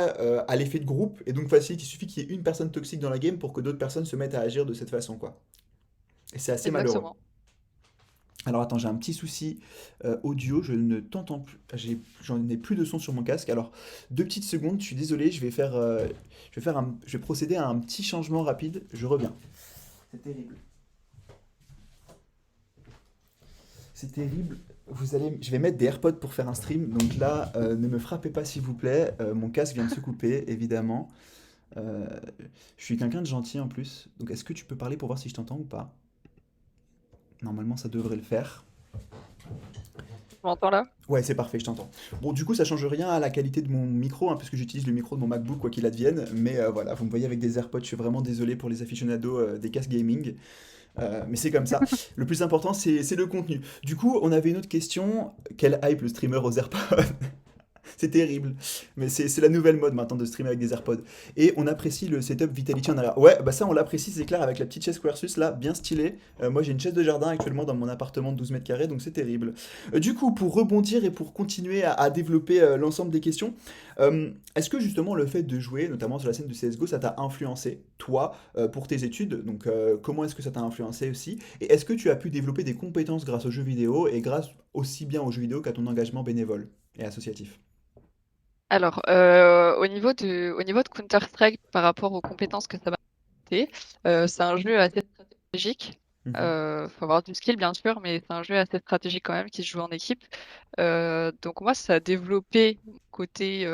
à l'effet de groupe, et donc facilite, il suffit qu'il y ait une personne toxique dans la game pour que d'autres personnes se mettent à agir de cette façon, quoi. Et c'est assez malheureux. Exactement. Alors attends, j'ai un petit souci audio, je ne t'entends plus, j'en ai plus de son sur mon casque. Alors, 2 petites secondes, je suis désolé, je vais procéder à un petit changement rapide, je reviens. C'est terrible. C'est terrible. Je vais mettre des AirPods pour faire un stream. Donc là, ne me frappez pas s'il vous plaît. Mon casque vient de se couper, évidemment. Euh, je suis quelqu'un de gentil en plus, donc est-ce que tu peux parler pour voir si je t'entends ou pas? Normalement, ça devrait le faire. Tu m'entends là? Ouais, c'est parfait, je t'entends. Bon, du coup, ça change rien à la qualité de mon micro, hein, puisque j'utilise le micro de mon MacBook, quoi qu'il advienne. Mais voilà, vous me voyez avec des AirPods, je suis vraiment désolé pour les aficionados des casques gaming. Mais c'est comme ça. Le plus important, c'est le contenu. Du coup, on avait une autre question. Quel hype le streamer aux AirPods? C'est terrible. Mais c'est la nouvelle mode maintenant de streamer avec des AirPods. Et on apprécie le setup Vitality en arrière. Ouais, bah ça on l'apprécie, c'est clair, avec la petite chaise Quercus là, bien stylée. Moi j'ai une chaise de jardin actuellement dans mon appartement de 12 mètres carrés, donc c'est terrible. Du coup, pour rebondir et pour continuer à développer l'ensemble des questions, est-ce que justement le fait de jouer, notamment sur la scène de CSGO, ça t'a influencé, toi, pour tes études? Donc comment est-ce que ça t'a influencé aussi? Et est-ce que tu as pu développer des compétences grâce aux jeux vidéo et grâce aussi bien aux jeux vidéo qu'à ton engagement bénévole et associatif? Alors, au niveau de Counter-Strike, par rapport aux compétences que ça m'a apporté, c'est un jeu assez stratégique. Mhm. Faut avoir du skill, bien sûr, mais c'est un jeu assez stratégique quand même qui se joue en équipe. Donc moi, ça a développé mon côté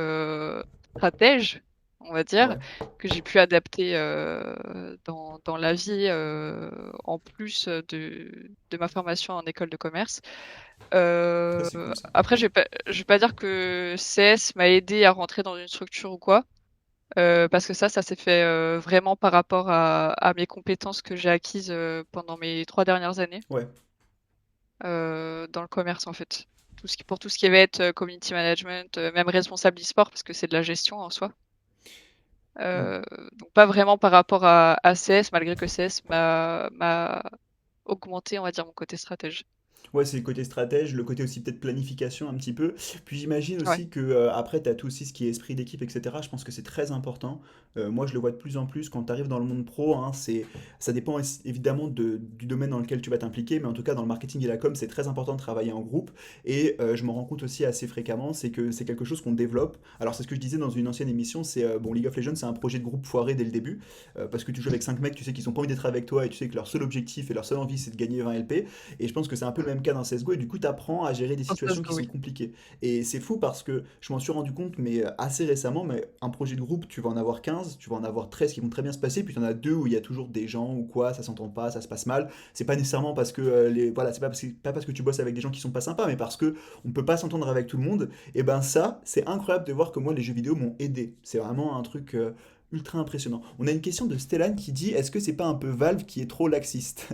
stratège, on va dire, Ouais. que j'ai pu adapter dans la vie, en plus de ma formation en école de commerce. Ça, c'est cool ça. Après, je vais pas dire que CS m'a aidé à rentrer dans une structure ou quoi, parce que ça s'est fait vraiment par rapport à mes compétences que j'ai acquises pendant mes 3 dernières années Ouais. dans le commerce en fait. Pour tout ce qui va être community management, même responsable e-sport, parce que c'est de la gestion en soi. Mm. Euh, donc pas vraiment par rapport à CS, malgré que CS m'a augmenté, on va dire, mon côté stratège. Ouais, c'est le côté stratège, le côté aussi peut-être planification un petit peu. Puis j'imagine Ouais. aussi que après, tu as tout aussi ce qui est esprit d'équipe, etc. Je pense que c'est très important. Moi, je le vois de plus en plus quand tu arrives dans le monde pro. Hein, ça dépend évidemment du domaine dans lequel tu vas t'impliquer, mais en tout cas, dans le marketing et la com, c'est très important de travailler en groupe. Et je me rends compte aussi assez fréquemment, c'est que c'est quelque chose qu'on développe. Alors, c'est ce que je disais dans une ancienne émission, c'est bon, League of Legends, c'est un projet de groupe foiré dès le début, parce que tu joues avec 5 mecs, tu sais qu'ils ont pas envie d'être avec toi et tu sais que leur seul objectif et leur seule envie, c'est de gagner 20 LP. Et je pense que c'est un peu le même cas dans CSGO, et du coup, tu apprends à gérer des En situations qui CS:GO, sont oui. compliquées. Et c'est fou parce que je m'en suis rendu compte, mais assez récemment, mais un projet de groupe, tu vas en avoir 15, tu vas en avoir 13 qui vont très bien se passer, puis tu en as deux où il y a toujours des gens ou quoi, ça s'entend pas, ça se passe mal. C'est pas nécessairement parce que voilà, c'est pas parce que tu bosses avec des gens qui sont pas sympas, mais parce que on peut pas s'entendre avec tout le monde. Et ben ça, c'est incroyable de voir que moi les jeux vidéo m'ont aidé. C'est vraiment un truc ultra impressionnant. On a une question de Stellan qui dit est-ce que c'est pas un peu Valve qui est trop laxiste?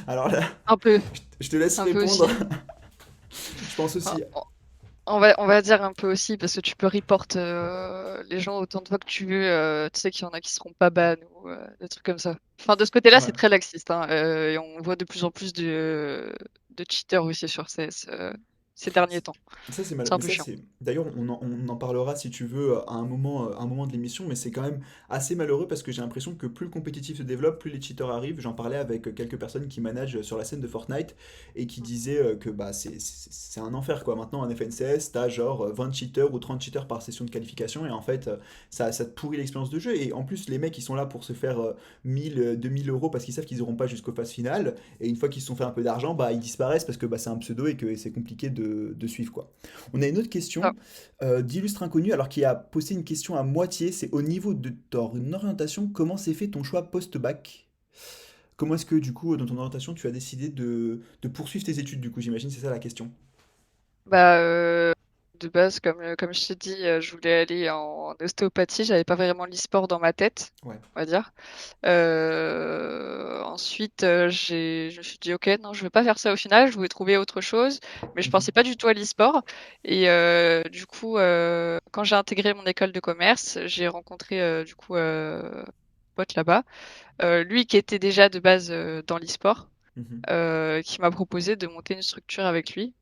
Alors là, Un peu, je te laisse un peu répondre. aussi. Je pense Enfin, aussi. on va dire un peu aussi, parce que tu peux report les gens autant de fois que tu veux. Tu sais qu'il y en a qui seront pas ban ou des trucs comme ça. Enfin, de ce côté-là, Ouais. c'est très laxiste, hein, et on voit de plus en plus de cheaters aussi sur CS ces derniers temps. Ça, c'est mal. C'est un Mais peu ça, chiant. c'est. D'ailleurs, on en parlera si tu veux à un moment de l'émission, mais c'est quand même assez malheureux parce que j'ai l'impression que plus le compétitif se développe, plus les cheaters arrivent. J'en parlais avec quelques personnes qui managent sur la scène de Fortnite et qui disaient que bah, c'est un enfer quoi. Maintenant, en FNCS, t'as genre 20 cheaters ou 30 cheaters par session de qualification et en fait, ça te pourrit l'expérience de jeu. Et en plus, les mecs, ils sont là pour se faire 1000, 2000 euros parce qu'ils savent qu'ils n'auront pas jusqu'aux phases finales. Et une fois qu'ils se sont fait un peu d'argent, bah, ils disparaissent parce que bah, c'est un pseudo et que c'est compliqué de suivre quoi. On a une autre Ah, question d'illustre inconnu, alors qui a posé une question à moitié, c'est au niveau de ton orientation, comment s'est fait ton choix post-bac? Comment est-ce que du coup, dans ton orientation, tu as décidé de poursuivre tes études, du coup, j'imagine, c'est ça la question. bah, de base, comme je t'ai dit, je voulais aller en ostéopathie. J'avais pas vraiment l'e-sport dans ma tête, Ouais. on va dire. Ensuite, je me suis dit, ok, non, je veux pas faire ça au final. Je voulais trouver autre chose, mais je pensais Mhm. pas du tout à l'e-sport. Et du coup, quand j'ai intégré mon école de commerce, j'ai rencontré du coup un pote là-bas, lui qui était déjà de base dans l'e-sport, Mhm. qui m'a proposé de monter une structure avec lui.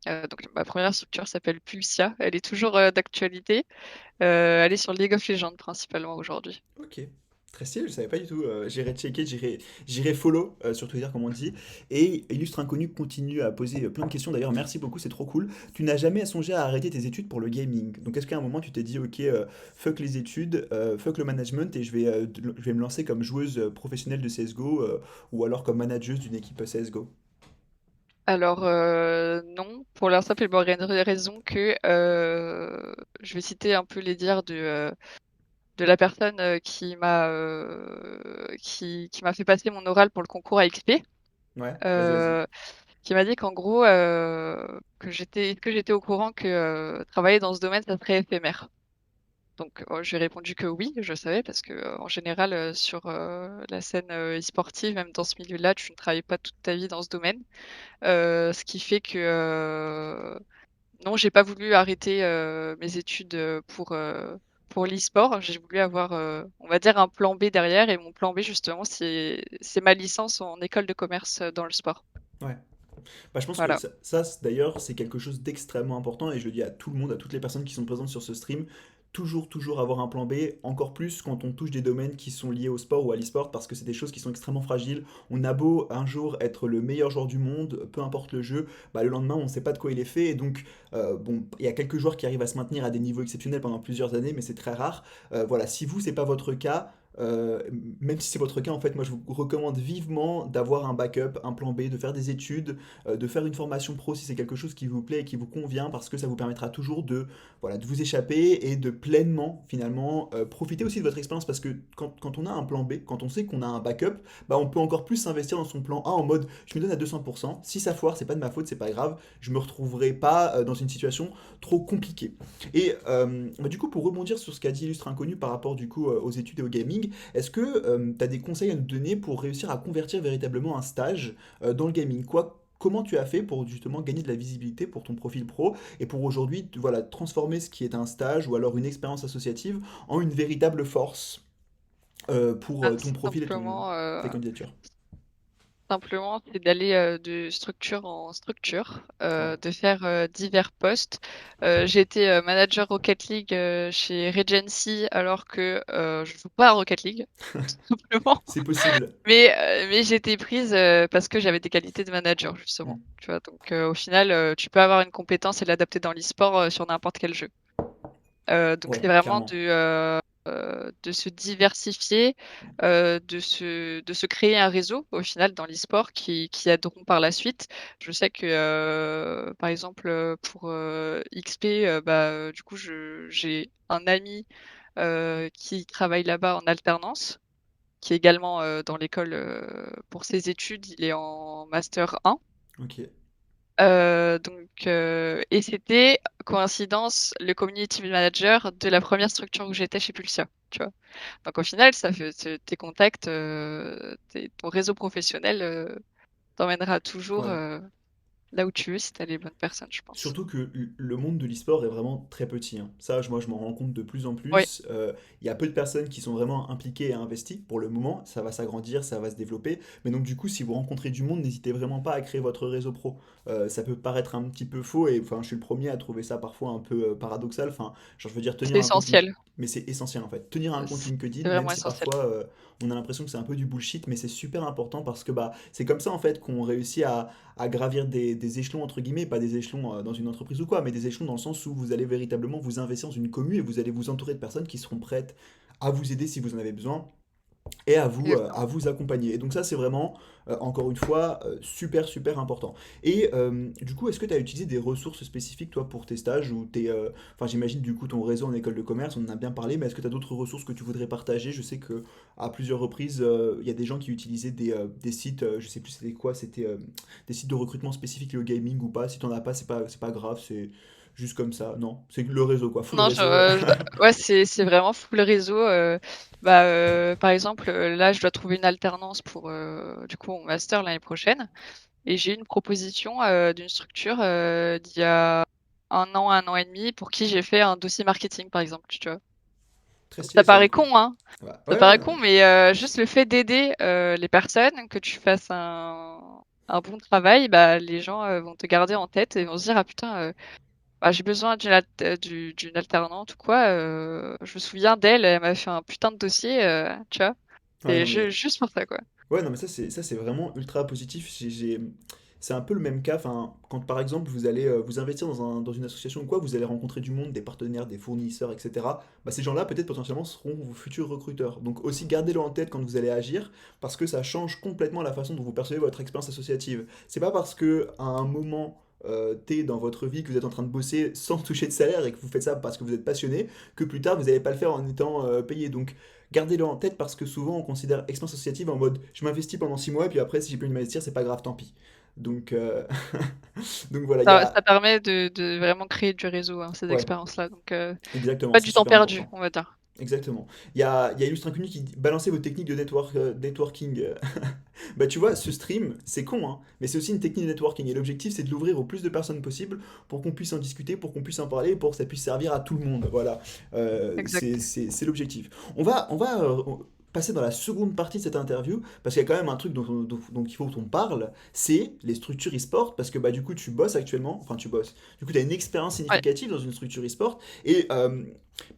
Donc ma première structure s'appelle Pulsia. Elle est toujours d'actualité. Elle est sur League of Legends principalement aujourd'hui. Ok. Très stylé, je savais pas du tout. J'irai checker, j'irai follow sur Twitter, comme on dit. Et Illustre Inconnu continue à poser plein de questions. D'ailleurs, merci beaucoup, c'est trop cool. Tu n'as jamais songé à arrêter tes études pour le gaming. Donc, est-ce qu'à un moment, tu t'es dit, ok, fuck les études, fuck le management, et je vais me lancer comme joueuse professionnelle de CSGO ou alors comme manageuse d'une équipe CSGO? Alors non, pour la simple et bonne raison que je vais citer un peu les dires de la personne qui m'a fait passer mon oral pour le concours à XP, Ouais, vas-y, vas-y. euh, qui m'a dit qu'en gros, que j'étais au courant que travailler dans ce domaine, ça serait éphémère. Donc, j'ai répondu que oui, je savais, parce que en général, sur la scène e-sportive, même dans ce milieu-là, tu ne travailles pas toute ta vie dans ce domaine. Ce qui fait que non, j'ai pas voulu arrêter mes études pour l'e-sport. J'ai voulu avoir, on va dire, un plan B derrière. Et mon plan B, justement, c'est ma licence en école de commerce dans le sport. Ouais. Bah, je pense que Voilà. d'ailleurs, c'est quelque chose d'extrêmement important et je le dis à tout le monde, à toutes les personnes qui sont présentes sur ce stream, toujours, toujours avoir un plan B, encore plus quand on touche des domaines qui sont liés au sport ou à l'e-sport parce que c'est des choses qui sont extrêmement fragiles. On a beau un jour être le meilleur joueur du monde, peu importe le jeu, bah, le lendemain, on ne sait pas de quoi il est fait et donc, bon, il y a quelques joueurs qui arrivent à se maintenir à des niveaux exceptionnels pendant plusieurs années, mais c'est très rare. Voilà, si vous, c'est pas votre cas, euh, même si c'est votre cas, en fait, moi je vous recommande vivement d'avoir un backup, un plan B, de faire des études, de faire une formation pro si c'est quelque chose qui vous plaît et qui vous convient, parce que ça vous permettra toujours de, voilà, de vous échapper et de pleinement, finalement, profiter aussi de votre expérience, parce que quand on a un plan B, quand on sait qu'on a un backup, bah, on peut encore plus s'investir dans son plan A en mode, je me donne à 200%, si ça foire, c'est pas de ma faute, c'est pas grave, je me retrouverai pas dans une situation trop compliquée. Et bah, du coup, pour rebondir sur ce qu'a dit Illustre Inconnu par rapport du coup aux études et au gaming, est-ce que tu as des conseils à nous donner pour réussir à convertir véritablement un stage dans le gaming? Comment tu as fait pour justement gagner de la visibilité pour ton profil pro et pour aujourd'hui voilà, transformer ce qui est un stage ou alors une expérience associative en une véritable force pour Ah, ton profil et tes candidatures? simplement, c'est d'aller de structure en structure, Ouais. de faire divers postes. J'ai été manager Rocket League chez Regency alors que je joue pas à Rocket League, tout simplement. C'est possible. Mais j'ai été prise parce que j'avais des qualités de manager, justement. Mm. Tu vois, donc au final, tu peux avoir une compétence et l'adapter dans l'e-sport sur n'importe quel jeu. Donc c'est Ouais, vraiment clairement. de se diversifier, de se créer un réseau au final dans l'e-sport qui aideront par la suite. Je sais que par exemple pour XP, du coup j'ai un ami qui travaille là-bas en alternance, qui est également dans l'école pour ses études. Il est en master 1. Ok. Et c'était, coïncidence, le community manager de la première structure où j'étais chez Pulsia, tu vois. Donc au final, ça fait tes contacts, ton réseau professionnel t'emmènera toujours Ouais. là où tu veux si t'as les bonnes personnes, je pense. Surtout que le monde de l'e-sport est vraiment très petit, hein. Ça, moi, je m'en rends compte de plus en Oui, plus. Il y a peu de personnes qui sont vraiment impliquées et investies pour le moment. Ça va s'agrandir, ça va se développer. Mais donc, du coup, si vous rencontrez du monde, n'hésitez vraiment pas à créer votre réseau pro. Ça peut paraître un petit peu faux et enfin, je suis le premier à trouver ça parfois un peu paradoxal. Enfin, genre, je veux dire, tenir c'est un compte LinkedIn. essentiel. Mais c'est essentiel en fait. Tenir un compte LinkedIn, C'est même vraiment si essentiel. parfois on a l'impression que c'est un peu du bullshit, mais c'est super important parce que bah, c'est comme ça en fait qu'on réussit à gravir des échelons, entre guillemets, pas des échelons dans une entreprise ou quoi, mais des échelons dans le sens où vous allez véritablement vous investir dans une commune et vous allez vous entourer de personnes qui seront prêtes à vous aider si vous en avez besoin et à Exactement. vous accompagner. Et donc ça, c'est vraiment, encore une fois, super, super important. Et du coup, est-ce que tu as utilisé des ressources spécifiques, toi, pour tes stages ou enfin, j'imagine, du coup, ton réseau en école de commerce, on en a bien parlé, mais est-ce que tu as d'autres ressources que tu voudrais partager? Je sais que à plusieurs reprises, il y a des gens qui utilisaient des sites, je sais plus c'était quoi, c'était des sites de recrutement spécifiques liés au gaming ou pas. Si tu n'en as pas, c'est pas grave, c'est juste comme ça. Non, c'est le réseau, quoi, full Non, réseau. ouais, c'est vraiment full réseau. Par exemple, là, je dois trouver une alternance pour du coup mon master l'année prochaine. Et j'ai eu une proposition d'une structure d'il y a un an et demi, pour qui j'ai fait un dossier marketing, par exemple, tu vois. Très Donc stylé, ça ça, du paraît coup. con, hein. Ouais, Ça ouais, ouais, paraît non, con, mais mais juste le fait d'aider les personnes, que tu fasses un bon travail, bah, les gens vont te garder en tête et vont se dire, ah putain, j'ai besoin d'une alternante ou quoi. Je me souviens d'elle, elle m'a fait un putain de dossier, tu vois. ouais, non, mais Juste pour ça, quoi. ouais, non, mais ça c'est vraiment ultra positif. C'est un peu le même cas. Enfin, quand par exemple vous allez vous investir dans une association ou quoi, vous allez rencontrer du monde, des partenaires, des fournisseurs, etc. Bah, ces gens-là, peut-être potentiellement, seront vos futurs recruteurs. Donc aussi gardez-le en tête quand vous allez agir, parce que ça change complètement la façon dont vous percevez votre expérience associative. C'est pas parce que à un moment T dans votre vie, que vous êtes en train de bosser sans toucher de salaire et que vous faites ça parce que vous êtes passionné, que plus tard vous n'allez pas le faire en étant payé. Donc gardez-le en tête parce que souvent on considère expérience associative en mode je m'investis pendant 6 mois et puis après si j'ai plus envie de m'investir, c'est pas grave, tant pis. Donc, donc voilà, il y Ça a. permet de vraiment créer du réseau, hein, ces Ouais, expériences-là. Donc, exactement, pas c'est du temps super perdu, important. on va dire. Exactement. Il y a Illustre Inconnu qui dit balancez vos techniques de networking. Bah tu vois, ce stream, c'est con, hein, mais c'est aussi une technique de networking. Et l'objectif, c'est de l'ouvrir au plus de personnes possible pour qu'on puisse en discuter, pour qu'on puisse en parler, pour que ça puisse servir à tout le monde. Voilà. Exact. C'est l'objectif. On va passer dans la seconde partie de cette interview, parce qu'il y a quand même un truc dont il faut qu'on parle, c'est les structures e-sport, parce que bah du coup, tu bosses actuellement, enfin tu bosses, du coup, tu as une expérience Ouais. significative dans une structure e-sport, et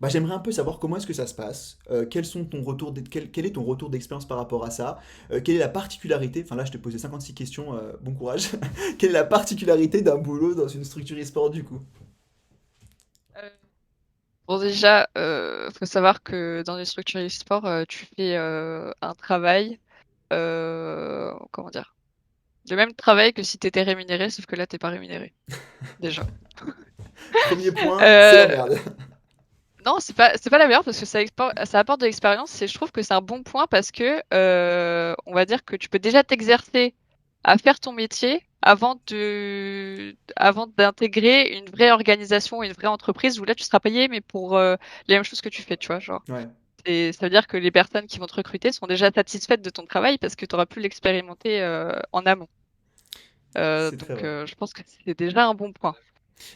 bah, j'aimerais un peu savoir comment est-ce que ça se passe, quel est ton retour d'expérience par rapport à ça, quelle est la particularité, enfin là je te posais 56 questions, bon courage, quelle est la particularité d'un boulot dans une structure e-sport du coup? Euh, Bon, déjà, faut savoir que dans les structures e-sport, tu fais un travail, comment dire, le même travail que si tu étais rémunéré, sauf que là, t'es pas rémunéré, déjà. Premier point, c'est la Euh, merde. non, c'est pas la meilleure parce que ça apporte de l'expérience et je trouve que c'est un bon point parce que on va dire que tu peux déjà t'exercer à faire ton métier avant d'intégrer une vraie organisation, une vraie entreprise où là tu seras payé mais pour les mêmes choses que tu fais, tu vois, genre. Ouais, Et ça veut dire que les personnes qui vont te recruter sont déjà satisfaites de ton travail parce que tu auras pu l'expérimenter en amont. c'est très vrai. Je pense que c'est déjà un bon point.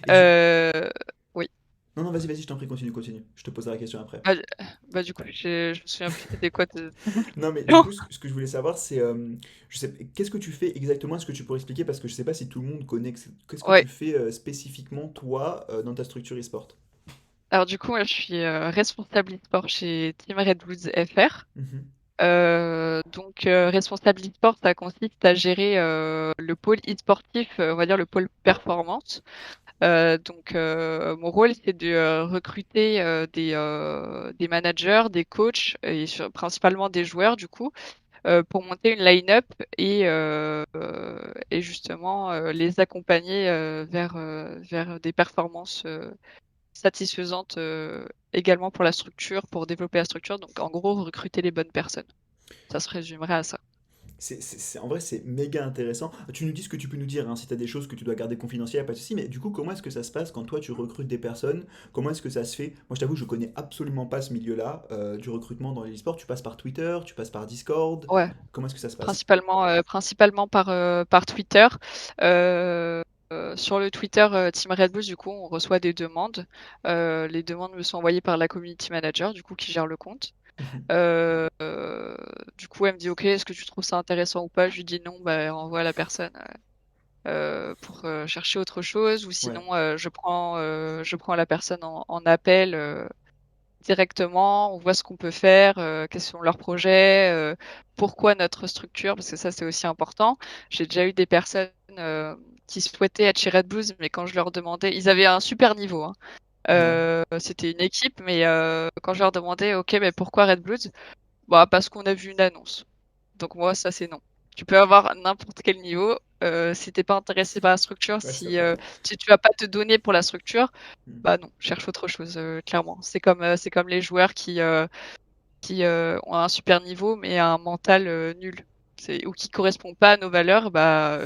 Et du... Euh, oui. Non, non, vas-y, je t'en prie, continue, continue. Je te poserai la question après. Bah, du coup, je me souviens plus c'était quoi Non, mais du Non. coup, ce que je voulais savoir, c'est, je sais, qu'est-ce que tu fais exactement? Est-ce que tu pourrais expliquer? Parce que je sais pas si tout le monde connaît. Qu'est-ce que Ouais. tu fais spécifiquement, toi, dans ta structure e-sport? Alors du coup, moi, je suis responsable e-sport chez Team Red Bulls FR. Mhm. Responsable e-sport, ça consiste à gérer le pôle e-sportif, on va dire le pôle performance. Mon rôle, c'est de recruter des managers, des coachs et principalement des joueurs, du coup, pour monter une line-up et justement les accompagner vers des performances satisfaisante également pour la structure, pour développer la structure. Donc en gros, recruter les bonnes personnes. Ça se résumerait à ça. En vrai, c'est méga intéressant. Tu nous dis ce que tu peux nous dire, hein, si tu as des choses que tu dois garder confidentielles, pas de souci. Mais du coup, comment est-ce que ça se passe quand toi tu recrutes des personnes? Comment est-ce que ça se fait? Moi, je t'avoue, je connais absolument pas ce milieu-là du recrutement dans les e-sports. Tu passes par Twitter, tu passes par Discord. Ouais, Comment est-ce que ça se passe? principalement par Twitter. Sur le Twitter Team Red Bulls, du coup, on reçoit des demandes. Les demandes me sont envoyées par la community manager, du coup, qui gère le compte. Du coup, elle me dit, OK, est-ce que tu trouves ça intéressant ou pas? Je lui dis non, bah, renvoie la personne pour chercher autre chose. Ou Ouais, sinon, je prends la personne en appel directement, on voit ce qu'on peut faire, quels sont leurs projets, pourquoi notre structure, parce que ça c'est aussi important. J'ai déjà eu des personnes qui souhaitaient être chez Red Blues, mais quand je leur demandais, ils avaient un super niveau, hein. ouais, C'était une équipe, mais quand je leur demandais, ok, mais pourquoi Red Blues? Bah parce qu'on a vu une annonce. Donc moi ça c'est non. Tu peux avoir n'importe quel niveau. Si t'es pas intéressé par la structure, ouais, c'est vrai. si tu vas pas te donner pour la structure, Hmm. bah non, cherche autre chose, clairement. C'est comme les joueurs qui ont un super niveau mais un mental nul. Ou qui correspond pas à nos valeurs, bah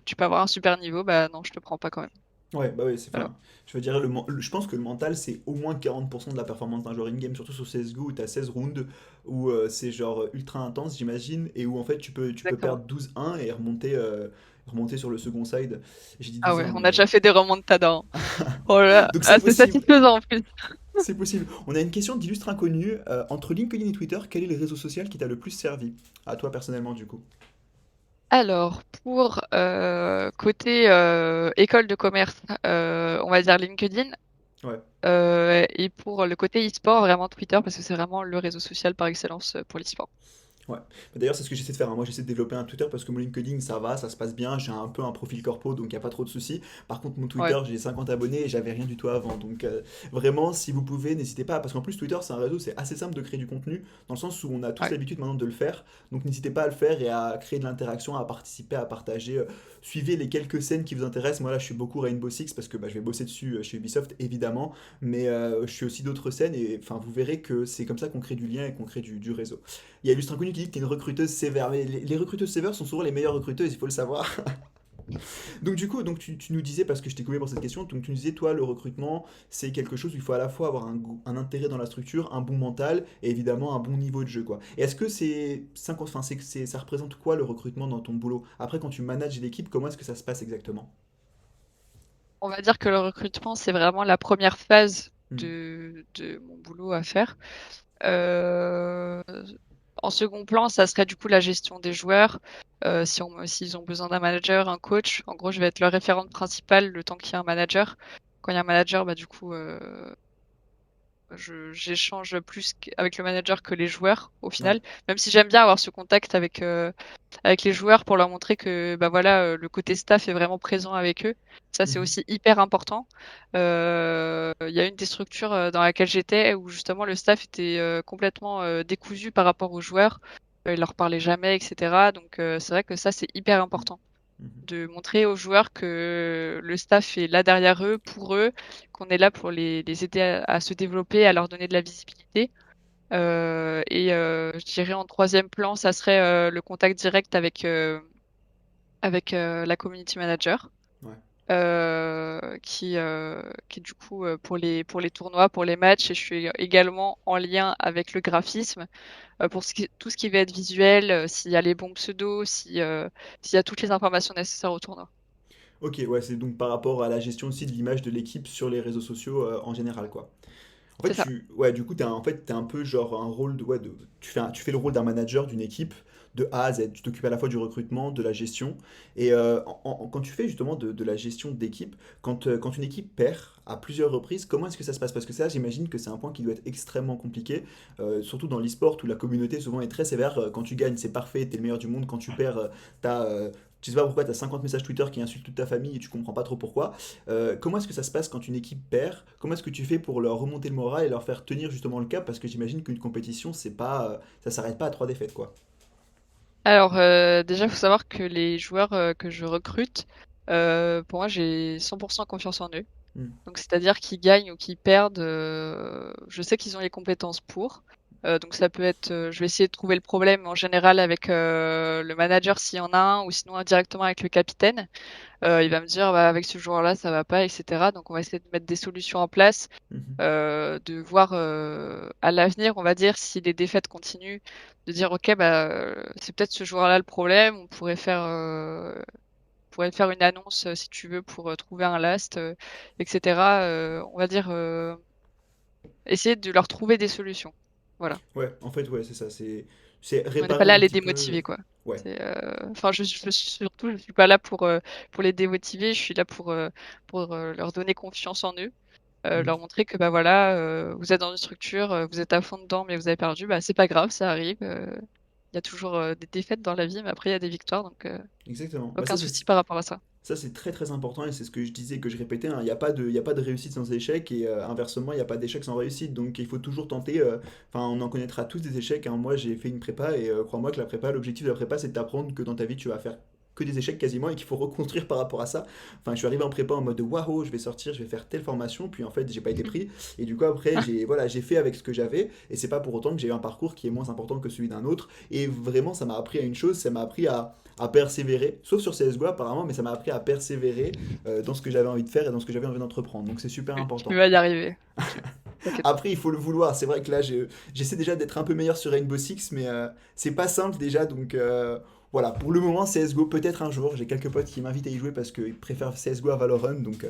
tu peux avoir un super niveau, bah non, je te prends pas quand même. Ouais, bah ouais, c'est Voilà. enfin, je veux dire, je pense que le mental, c'est au moins 40% de la performance d'un joueur in-game, surtout sur CSGO où t'as 16 rounds, où c'est genre ultra intense, j'imagine, et où en fait tu peux Exactement. perdre 12-1 et remonter sur le second side. J'ai dit Ah 12-1, ouais, on a mais. déjà fait des remontadas, hein. Oh là là, Donc c'est ah, c'est possible, satisfaisant en plus. c'est possible. On a une question d'illustre inconnu. Entre LinkedIn et Twitter, quel est le réseau social qui t'a le plus servi? À toi personnellement, du coup. Alors, pour côté école de commerce, on va dire LinkedIn. Ouais. Et pour le côté e-sport, vraiment Twitter, parce que c'est vraiment le réseau social par excellence pour l'e-sport. Ouais. D'ailleurs, c'est ce que j'essaie de faire, hein. Moi, j'essaie de développer un Twitter parce que mon LinkedIn, ça va, ça se passe bien. J'ai un peu un profil corpo, donc il n'y a pas trop de soucis. Par contre, mon Ouais, Twitter, j'ai 50 abonnés et j'avais rien du tout avant. Donc, vraiment, si vous pouvez, n'hésitez pas. Parce qu'en plus, Twitter, c'est un réseau, c'est assez simple de créer du contenu, dans le sens où on a tous ouais. l'habitude maintenant de le faire. Donc, n'hésitez pas à le faire et à créer de l'interaction, à participer, à partager. Suivez les quelques scènes qui vous intéressent. Moi, là, je suis beaucoup Rainbow Six parce que bah, je vais bosser dessus chez Ubisoft, évidemment. Mais je suis aussi d'autres scènes et enfin, vous verrez que c'est comme ça qu'on crée du lien et qu'on crée du réseau. Il y a Illustre Inconnu qui dit que tu es une recruteuse sévère. Mais les recruteuses sévères sont souvent les meilleures recruteuses, il faut le savoir. Donc du coup, donc tu nous disais, parce que je t'ai coupé pour cette question, donc tu nous disais, toi, le recrutement, c'est quelque chose où il faut à la fois avoir un intérêt dans la structure, un bon mental, et évidemment un bon niveau de jeu, quoi. Et est-ce que enfin, ça représente quoi le recrutement dans ton boulot? Après, quand tu manages l'équipe, comment est-ce que ça se passe exactement? On va dire que le recrutement, c'est vraiment la première phase Hmm. de mon boulot à faire. Euh, En second plan, ça serait du coup la gestion des joueurs. S'ils ont besoin d'un manager, un coach, en gros, je vais être leur référente principale le temps qu'il y a un manager. Quand il y a un manager, bah, du coup, j'échange plus avec le manager que les joueurs au Ouais. final. Même si j'aime bien avoir ce contact avec les joueurs pour leur montrer que bah voilà, le côté staff est vraiment présent avec eux. Ça, c'est Mhm. aussi hyper important. Il y a une des structures dans laquelle j'étais où justement le staff était complètement décousu par rapport aux joueurs. Ils leur parlaient jamais, etc. Donc c'est vrai que ça, c'est hyper important Mhm. de montrer aux joueurs que le staff est là derrière eux, pour eux, qu'on est là pour les aider à se développer, à leur donner de la visibilité. Je dirais en troisième plan, ça serait le contact direct avec la community manager, Ouais. qui du coup pour les tournois, pour les matchs, et je suis également en lien avec le graphisme pour tout ce qui va être visuel, s'il y a les bons pseudos, s'il y a toutes les informations nécessaires au tournoi. Ok, ouais, c'est donc par rapport à la gestion aussi de l'image de l'équipe sur les réseaux sociaux en général, quoi. En fait, C'est ça. ouais, du coup, t'es un peu genre un rôle ouais, tu fais le rôle d'un manager d'une équipe de A à Z. Tu t'occupes à la fois du recrutement, de la gestion. Et quand tu fais justement de la gestion d'équipe, quand une équipe perd à plusieurs reprises, comment est-ce que ça se passe? Parce que ça, j'imagine que c'est un point qui doit être extrêmement compliqué, surtout dans l'e-sport où la communauté souvent est très sévère. Quand tu gagnes, c'est parfait, t'es le meilleur du monde. Quand tu perds, tu sais pas pourquoi, t'as 50 messages Twitter qui insultent toute ta famille et tu comprends pas trop pourquoi. Comment est-ce que ça se passe quand une équipe perd? Comment est-ce que tu fais pour leur remonter le moral et leur faire tenir justement le cap? Parce que j'imagine qu'une compétition, ça s'arrête pas à trois défaites, quoi. Alors, déjà, il faut savoir que les joueurs que je recrute, pour moi, j'ai 100% confiance en eux. Hmm. Donc, c'est-à-dire qu'ils gagnent ou qu'ils perdent, je sais qu'ils ont les compétences pour. Donc, ça peut être, je vais essayer de trouver le problème en général avec le manager s'il y en a un, ou sinon directement avec le capitaine. Il va me dire, bah, avec ce joueur-là, ça va pas, etc. Donc, on va essayer de mettre des solutions en place, Mhm. de voir à l'avenir, on va dire, si les défaites continuent, de dire, ok, bah, c'est peut-être ce joueur-là le problème. On pourrait faire une annonce, si tu veux, pour trouver un last, etc. On va dire, essayer de leur trouver des solutions. Voilà. Ouais, en fait, ouais, c'est ça. C'est On n'est pas réparer là à un les petit peu. démotiver, quoi. Ouais. Enfin, je suis pas là pour les démotiver. Je suis là pour leur donner confiance en eux, Mhm. leur montrer que bah voilà, vous êtes dans une structure, vous êtes à fond dedans, mais vous avez perdu. Bah c'est pas grave, ça arrive. Il y a toujours des défaites dans la vie, mais après il y a des victoires, donc Exactement. Bah, aucun souci par rapport à ça. ça, c'est très très important et c'est ce que je disais, que je répétais, hein. Il y a pas de réussite sans échec et inversement, il n'y a pas d'échec sans réussite. Donc il faut toujours tenter. Enfin, on en connaîtra tous des échecs, hein. Moi, j'ai fait une prépa et crois-moi que la prépa, l'objectif de la prépa, c'est de t'apprendre que dans ta vie, tu vas faire que des échecs quasiment et qu'il faut reconstruire par rapport à ça. Enfin, je suis arrivé en prépa en mode waouh, je vais sortir, je vais faire telle formation, puis en fait, j'ai pas été pris. Et du coup, après, j'ai fait avec ce que j'avais et c'est pas pour autant que j'ai eu un parcours qui est moins important que celui d'un autre. Et vraiment, ça m'a appris à une chose, ça m'a appris à persévérer, sauf sur CSGO apparemment, mais ça m'a appris à persévérer dans ce que j'avais envie de faire et dans ce que j'avais envie d'entreprendre. Donc c'est super Tu important. vas y arriver. T'inquiète pas. Après, il faut le vouloir. C'est vrai que là, j'essaie déjà d'être un peu meilleur sur Rainbow Six, mais c'est pas simple déjà. Donc voilà, pour le moment, CSGO, peut-être un jour. J'ai quelques potes qui m'invitent à y jouer parce qu'ils préfèrent CSGO à Valorant. Donc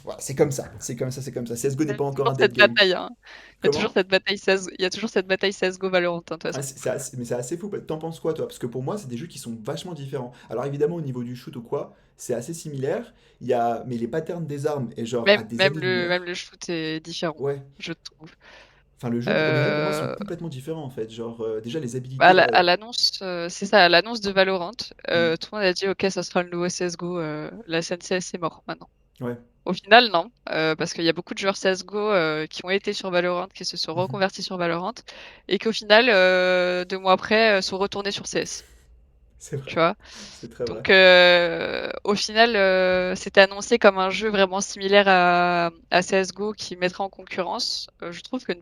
voilà, c'est comme ça. C'est comme ça, c'est comme ça. CSGO Il y n'est a pas encore toujours un dead cette game. bataille, hein. Il y a toujours Comment? cette bataille 16, il y a toujours cette bataille CS:GO Valorant, hein, de toute Ah, façon. mais c'est assez fou. T'en penses quoi, toi? Parce que pour moi, c'est des jeux qui sont vachement différents. Alors évidemment, au niveau du shoot ou quoi, c'est assez similaire. Mais les patterns des armes est genre à des Même le, années-lumière. même le shoot est différent, Ouais. je trouve. Enfin, le jeu et le réel, pour moi, sont Euh, complètement différents, en fait. Genre, déjà, les À habilités... à l'annonce, c'est ça, à l'annonce de Valorant, Hmm. tout le monde a dit ok, ça sera le nouveau CS:GO, la SNCS est mort maintenant. Ouais. Au final, non, parce qu'il y a beaucoup de joueurs CS:GO qui ont été sur Valorant, qui se sont Mhm. reconvertis sur Valorant, et qu'au final, 2 mois après, sont retournés sur CS. C'est Tu vrai. vois? C'est très vrai. Donc, au final, c'était annoncé comme un jeu vraiment similaire à CS:GO qui mettrait en concurrence. Je trouve que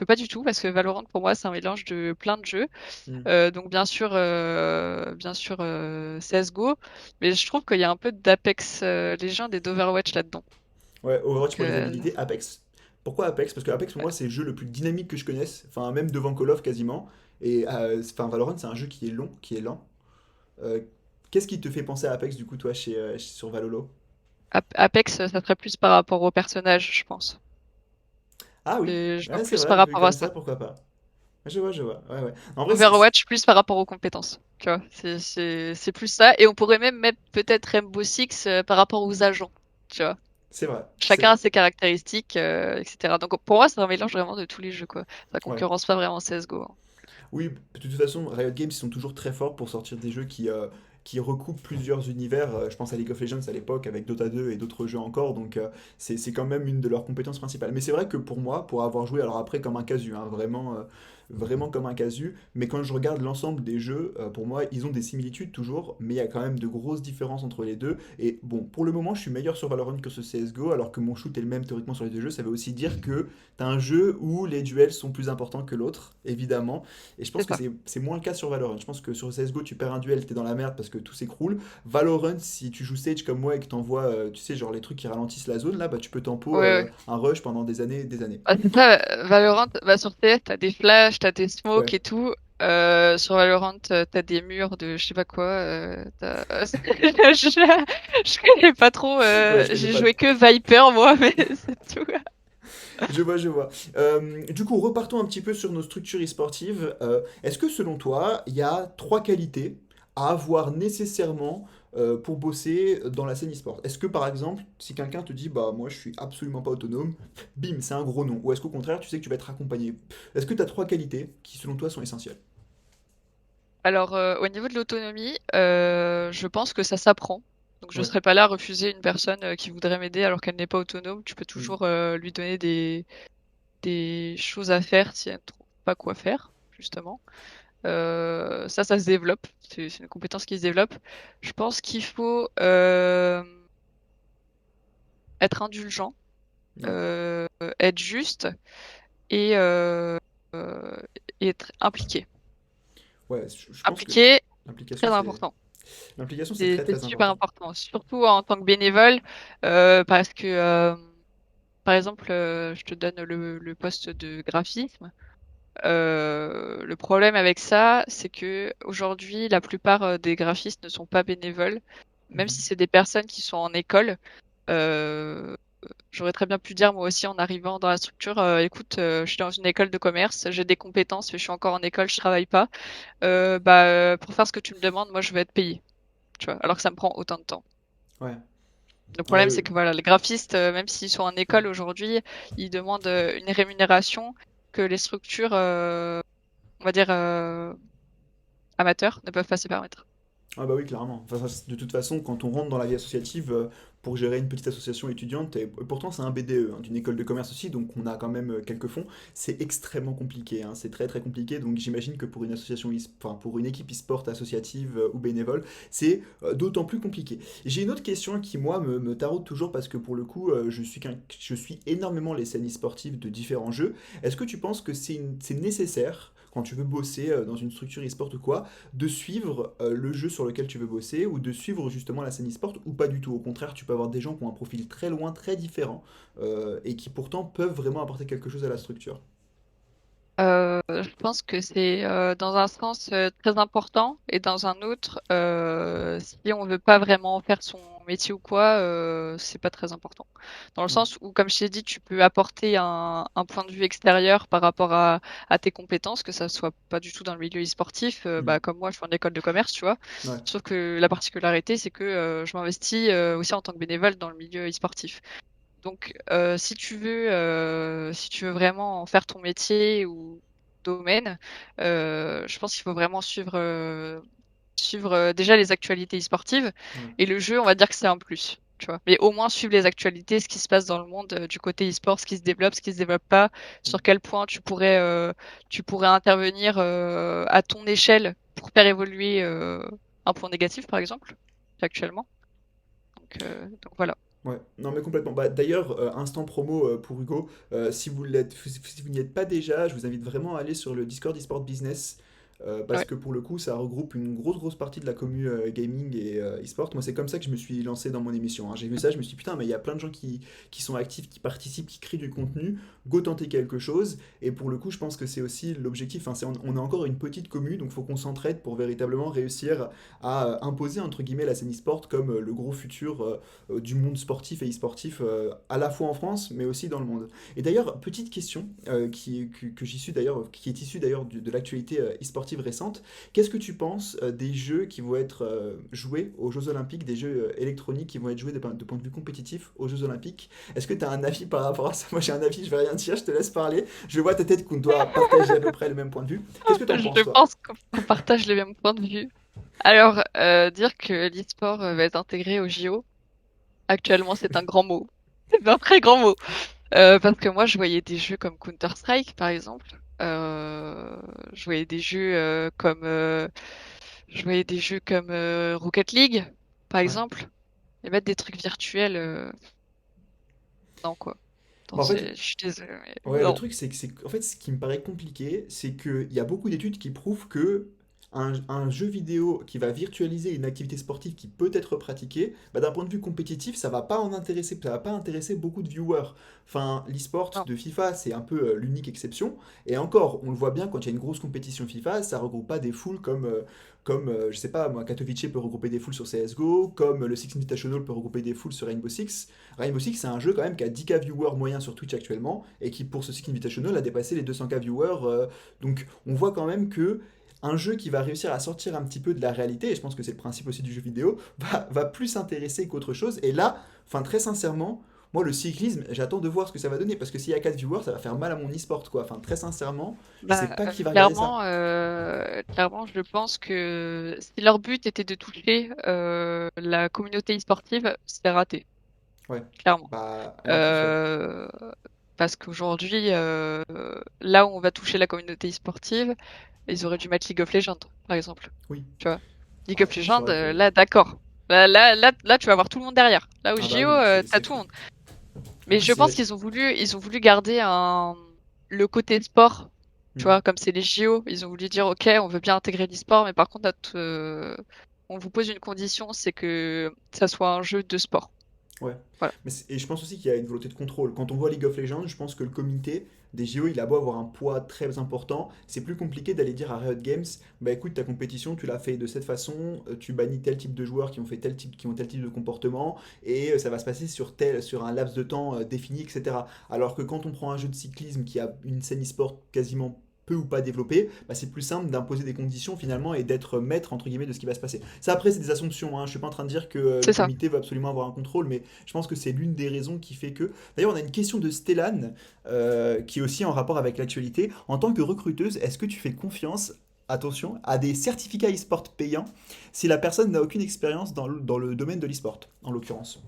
pas du tout, parce que Valorant pour moi c'est un mélange de plein de jeux. Hmm. Donc bien sûr CS:GO, mais je trouve qu'il y a un peu d'Apex Legends et d'Overwatch là-dedans. Ouais, Overwatch Donc, pour les habilités, Apex. Pourquoi Apex? Parce que Apex, pour moi, c'est le jeu le plus dynamique que je connaisse. Enfin, même devant Call of quasiment. Et enfin, Valorant, c'est un jeu qui est long, qui est lent. Euh, Qu'est-ce qui te fait penser à Apex, du coup, toi, sur Valolo? Apex, ça serait plus par rapport au personnage, je pense. Ah oui, Et je vois ouais, c'est plus vrai, par vu rapport à comme ça. ça, pourquoi pas. Je vois, je vois. Ouais, ouais. En vrai, Overwatch plus par rapport aux compétences. Tu vois, c'est plus ça. Et on pourrait même mettre peut-être Rainbow Six par rapport aux agents. Tu vois. c'est vrai, c'est Chacun vrai. a ses caractéristiques, etc. Donc pour moi, c'est un mélange vraiment de tous les jeux, quoi. Ça Ouais. concurrence pas vraiment CSGO, hein. Oui, de toute façon, Riot Games, ils sont toujours très forts pour sortir des jeux qui recoupent plusieurs univers. Je pense à League of Legends à l'époque, avec Dota 2 et d'autres jeux encore, donc c'est quand même une de leurs compétences principales. Mais c'est vrai que pour moi, pour avoir joué, alors après comme un casu, hein, vraiment, vraiment comme un casu, mais quand je regarde l'ensemble des jeux, pour moi, ils ont des similitudes toujours, mais il y a quand même de grosses différences entre les deux. Et bon, pour le moment, je suis meilleur sur Valorant que sur CSGO, alors que mon shoot est le même théoriquement sur les deux jeux. Ça veut aussi dire que t'as un jeu où les duels sont plus importants que l'autre, évidemment. Et je pense C'est que ça. c'est moins le cas sur Valorant. Je pense que sur CSGO, tu perds un duel, t'es dans la merde parce que tout s'écroule. Valorant, si tu joues Sage comme moi et que t'envoies, tu sais, genre les trucs qui ralentissent la zone, là, bah tu peux tempo Ouais, ouais. un rush pendant des années et des années. Ah, c'est ça, Valorant, bah, sur TF, t'as des flashs, t'as des Ouais, smokes et tout. Sur Valorant, t'as des murs de je sais pas quoi. Je connais pas trop. ouais, je connais J'ai pas. joué que Viper, moi, mais c'est tout. Je vois, je vois. Du coup, repartons un petit peu sur nos structures e-sportives. Est-ce que selon toi, il y a trois qualités à avoir nécessairement pour bosser dans la scène e-sport? Est-ce que par exemple, si quelqu'un te dit, bah moi je suis absolument pas autonome, bim, c'est un gros non. Ou est-ce qu'au contraire, tu sais que tu vas être accompagné? Est-ce que tu as trois qualités qui selon toi sont essentielles? Alors, au niveau de l'autonomie, je pense que ça s'apprend. Donc, je Ouais. serais pas là à refuser une personne qui voudrait m'aider alors qu'elle n'est pas autonome. Tu peux Hmm. toujours lui donner des choses à faire si elle ne trouve pas quoi faire, justement. Ça se développe. C'est une compétence qui se développe. Je pense qu'il faut être indulgent, Ouais. euh, être juste et, euh, euh, et être impliqué. Ouais, je pense que Impliqué, très l'implication, important. c'est très C'est très super important. important, surtout en tant que bénévole, parce que, par exemple, je te donne le poste de graphisme. Le problème avec ça, c'est que aujourd'hui, la plupart des graphistes ne sont pas bénévoles, même Mhm. si c'est des personnes qui sont en école. Euh, J'aurais très bien pu dire moi aussi en arrivant dans la structure, écoute, je suis dans une école de commerce, j'ai des compétences, mais je suis encore en école, je travaille pas. Pour faire ce que tu me demandes, moi je vais être payé, tu vois, alors que ça me prend autant de temps. Ouais. Le problème, Ouais, c'est que voilà, les graphistes, même s'ils sont en école aujourd'hui, ils demandent une rémunération que les structures, on va dire, amateurs ne peuvent pas se permettre. ah bah oui, clairement. Enfin, de toute façon, quand on rentre dans la vie associative pour gérer une petite association étudiante, et pourtant c'est un BDE, hein, d'une école de commerce aussi, donc on a quand même quelques fonds, c'est extrêmement compliqué, hein, c'est très très compliqué, donc j'imagine que pour une association, enfin pour une équipe e-sport associative ou bénévole, c'est d'autant plus compliqué. J'ai une autre question qui moi me taraude toujours parce que pour le coup, je suis énormément les scènes e-sportives de différents jeux. Est-ce que tu penses que c'est nécessaire quand tu veux bosser dans une structure e-sport ou quoi, de suivre le jeu sur lequel tu veux bosser ou de suivre justement la scène e-sport ou pas du tout. Au contraire, tu peux avoir des gens qui ont un profil très loin, très différent et qui pourtant peuvent vraiment apporter quelque chose à la structure. Je pense que c'est dans un sens très important et dans un autre, si on veut pas vraiment faire son métier ou quoi, c'est pas très important. Dans le Ouais. sens où, comme je t'ai dit, tu peux apporter un point de vue extérieur par rapport à tes compétences, que ça soit pas du tout dans le milieu e-sportif. Mm. Comme moi, je suis en école de commerce, tu vois. Ouais. Sauf que la particularité, c'est que je m'investis aussi en tant que bénévole dans le milieu e-sportif. Donc, si tu veux vraiment en faire ton métier ou domaine, je pense qu'il faut vraiment suivre déjà les actualités e-sportives. Ouais. Et le jeu, on va dire que c'est un plus, tu vois. Mais au moins suivre les actualités, ce qui se passe dans le monde du côté e-sport, ce qui se développe pas, sur quel point tu pourrais intervenir à ton échelle pour faire évoluer un point négatif, par exemple, actuellement. Donc voilà. Ouais, non mais complètement. Bah, d'ailleurs, instant promo pour Hugo, si vous n'y êtes pas déjà, je vous invite vraiment à aller sur le Discord eSport Business, parce Ouais. que pour le coup, ça regroupe une grosse partie de la commu gaming et e-sport. Moi, c'est comme ça que je me suis lancé dans mon émission, hein. J'ai vu ça, je me suis dit, putain, mais il y a plein de gens qui sont actifs, qui participent, qui créent du contenu, go tenter quelque chose. Et pour le coup, je pense que c'est aussi l'objectif. Enfin, on est encore une petite commu, donc il faut qu'on s'entraide pour véritablement réussir à imposer, entre guillemets, la scène e-sport comme le gros futur du monde sportif et e-sportif, à la fois en France, mais aussi dans le monde. Et d'ailleurs, petite question que j'y suis d'ailleurs, qui est issue d'ailleurs de l'actualité e-sportive récente. Qu'est-ce que tu penses des jeux qui vont être joués aux Jeux Olympiques, des jeux électroniques qui vont être joués de point de vue compétitif aux Jeux Olympiques? Est-ce que tu as un avis par rapport à ça? Moi j'ai un avis, je vais rien dire, je te laisse parler. Je vois ta tête qu'on doit partager à peu près le même point de vue. Qu'est-ce que tu en Je penses, toi? pense qu'on partage les mêmes points de vue. Alors, dire que l'e-sport va être intégré au JO, actuellement, c'est un grand mot. C'est un très grand mot. Parce que moi, je voyais des jeux comme Counter-Strike, par exemple. Je voyais des jeux Rocket League, par Ouais. exemple. Et mettre des trucs virtuels, non, quoi. Non, Bah, en fait, je suis désolée, mais ouais, le non. truc, en fait, ce qui me paraît compliqué, c'est qu'il y a beaucoup d'études qui prouvent que un jeu vidéo qui va virtualiser une activité sportive qui peut être pratiquée, bah, d'un point de vue compétitif, ça va pas intéresser beaucoup de viewers. Enfin, l'e-sport Non. de FIFA, c'est un peu l'unique exception. Et encore, on le voit bien quand il y a une grosse compétition FIFA, ça regroupe pas des foules je sais pas, moi, Katowice peut regrouper des foules sur CSGO, comme le Six Invitational peut regrouper des foules sur Rainbow Six. Rainbow Six, c'est un jeu quand même qui a 10K viewers moyens sur Twitch actuellement et qui, pour ce Six Invitational, a dépassé les 200K viewers. Donc, on voit quand même que un jeu qui va réussir à sortir un petit peu de la réalité, et je pense que c'est le principe aussi du jeu vidéo, va plus intéresser qu'autre chose. Et là, enfin, très sincèrement, moi, le cyclisme, j'attends de voir ce que ça va donner parce que s'il y a 4 viewers, ça va faire mal à mon e-sport, quoi. Enfin, très sincèrement, je sais Bah, pas qui va regarder ça. clairement, je pense que si leur but était de toucher la communauté e-sportive, c'est raté, Ouais. clairement. Bah, et en plus, ouais. Euh, Parce qu'aujourd'hui, là où on va toucher la communauté e-sportive, ils auraient dû mettre League of Legends, par exemple. Oui. Tu vois, League Ouais, of c'est Legends, vrai que. là, d'accord. Là, tu vas avoir tout le monde derrière. Là, au Ah bah JO, oui, t'as c'est tout le clair. monde. En Mais plus, je pense c'est. qu'ils ont voulu garder le côté sport. Tu Hmm. vois, comme c'est les JO, ils ont voulu dire, OK, on veut bien intégrer l'e-sport, mais par contre, on vous pose une condition, c'est que ça soit un jeu de sport. Ouais. Voilà. Et je pense aussi qu'il y a une volonté de contrôle. Quand on voit League of Legends, je pense que le comité des JO, il a beau avoir un poids très important, c'est plus compliqué d'aller dire à Riot Games, bah écoute, ta compétition, tu l'as fait de cette façon, tu bannis tel type de joueurs qui ont fait qui ont tel type de comportement, et ça va se passer sur un laps de temps défini, etc. Alors que quand on prend un jeu de cyclisme qui a une scène e-sport quasiment peu ou pas développée, bah c'est plus simple d'imposer des conditions finalement et d'être maître entre guillemets de ce qui va se passer. Ça après c'est des assumptions, hein. Je suis pas en train de dire que le C'est ça. comité va absolument avoir un contrôle, mais je pense que c'est l'une des raisons qui fait que. D'ailleurs, on a une question de Stellan qui est aussi en rapport avec l'actualité. En tant que recruteuse, est-ce que tu fais confiance, attention, à des certificats e-sport payants si la personne n'a aucune expérience dans le domaine de l'e-sport, en l'occurrence?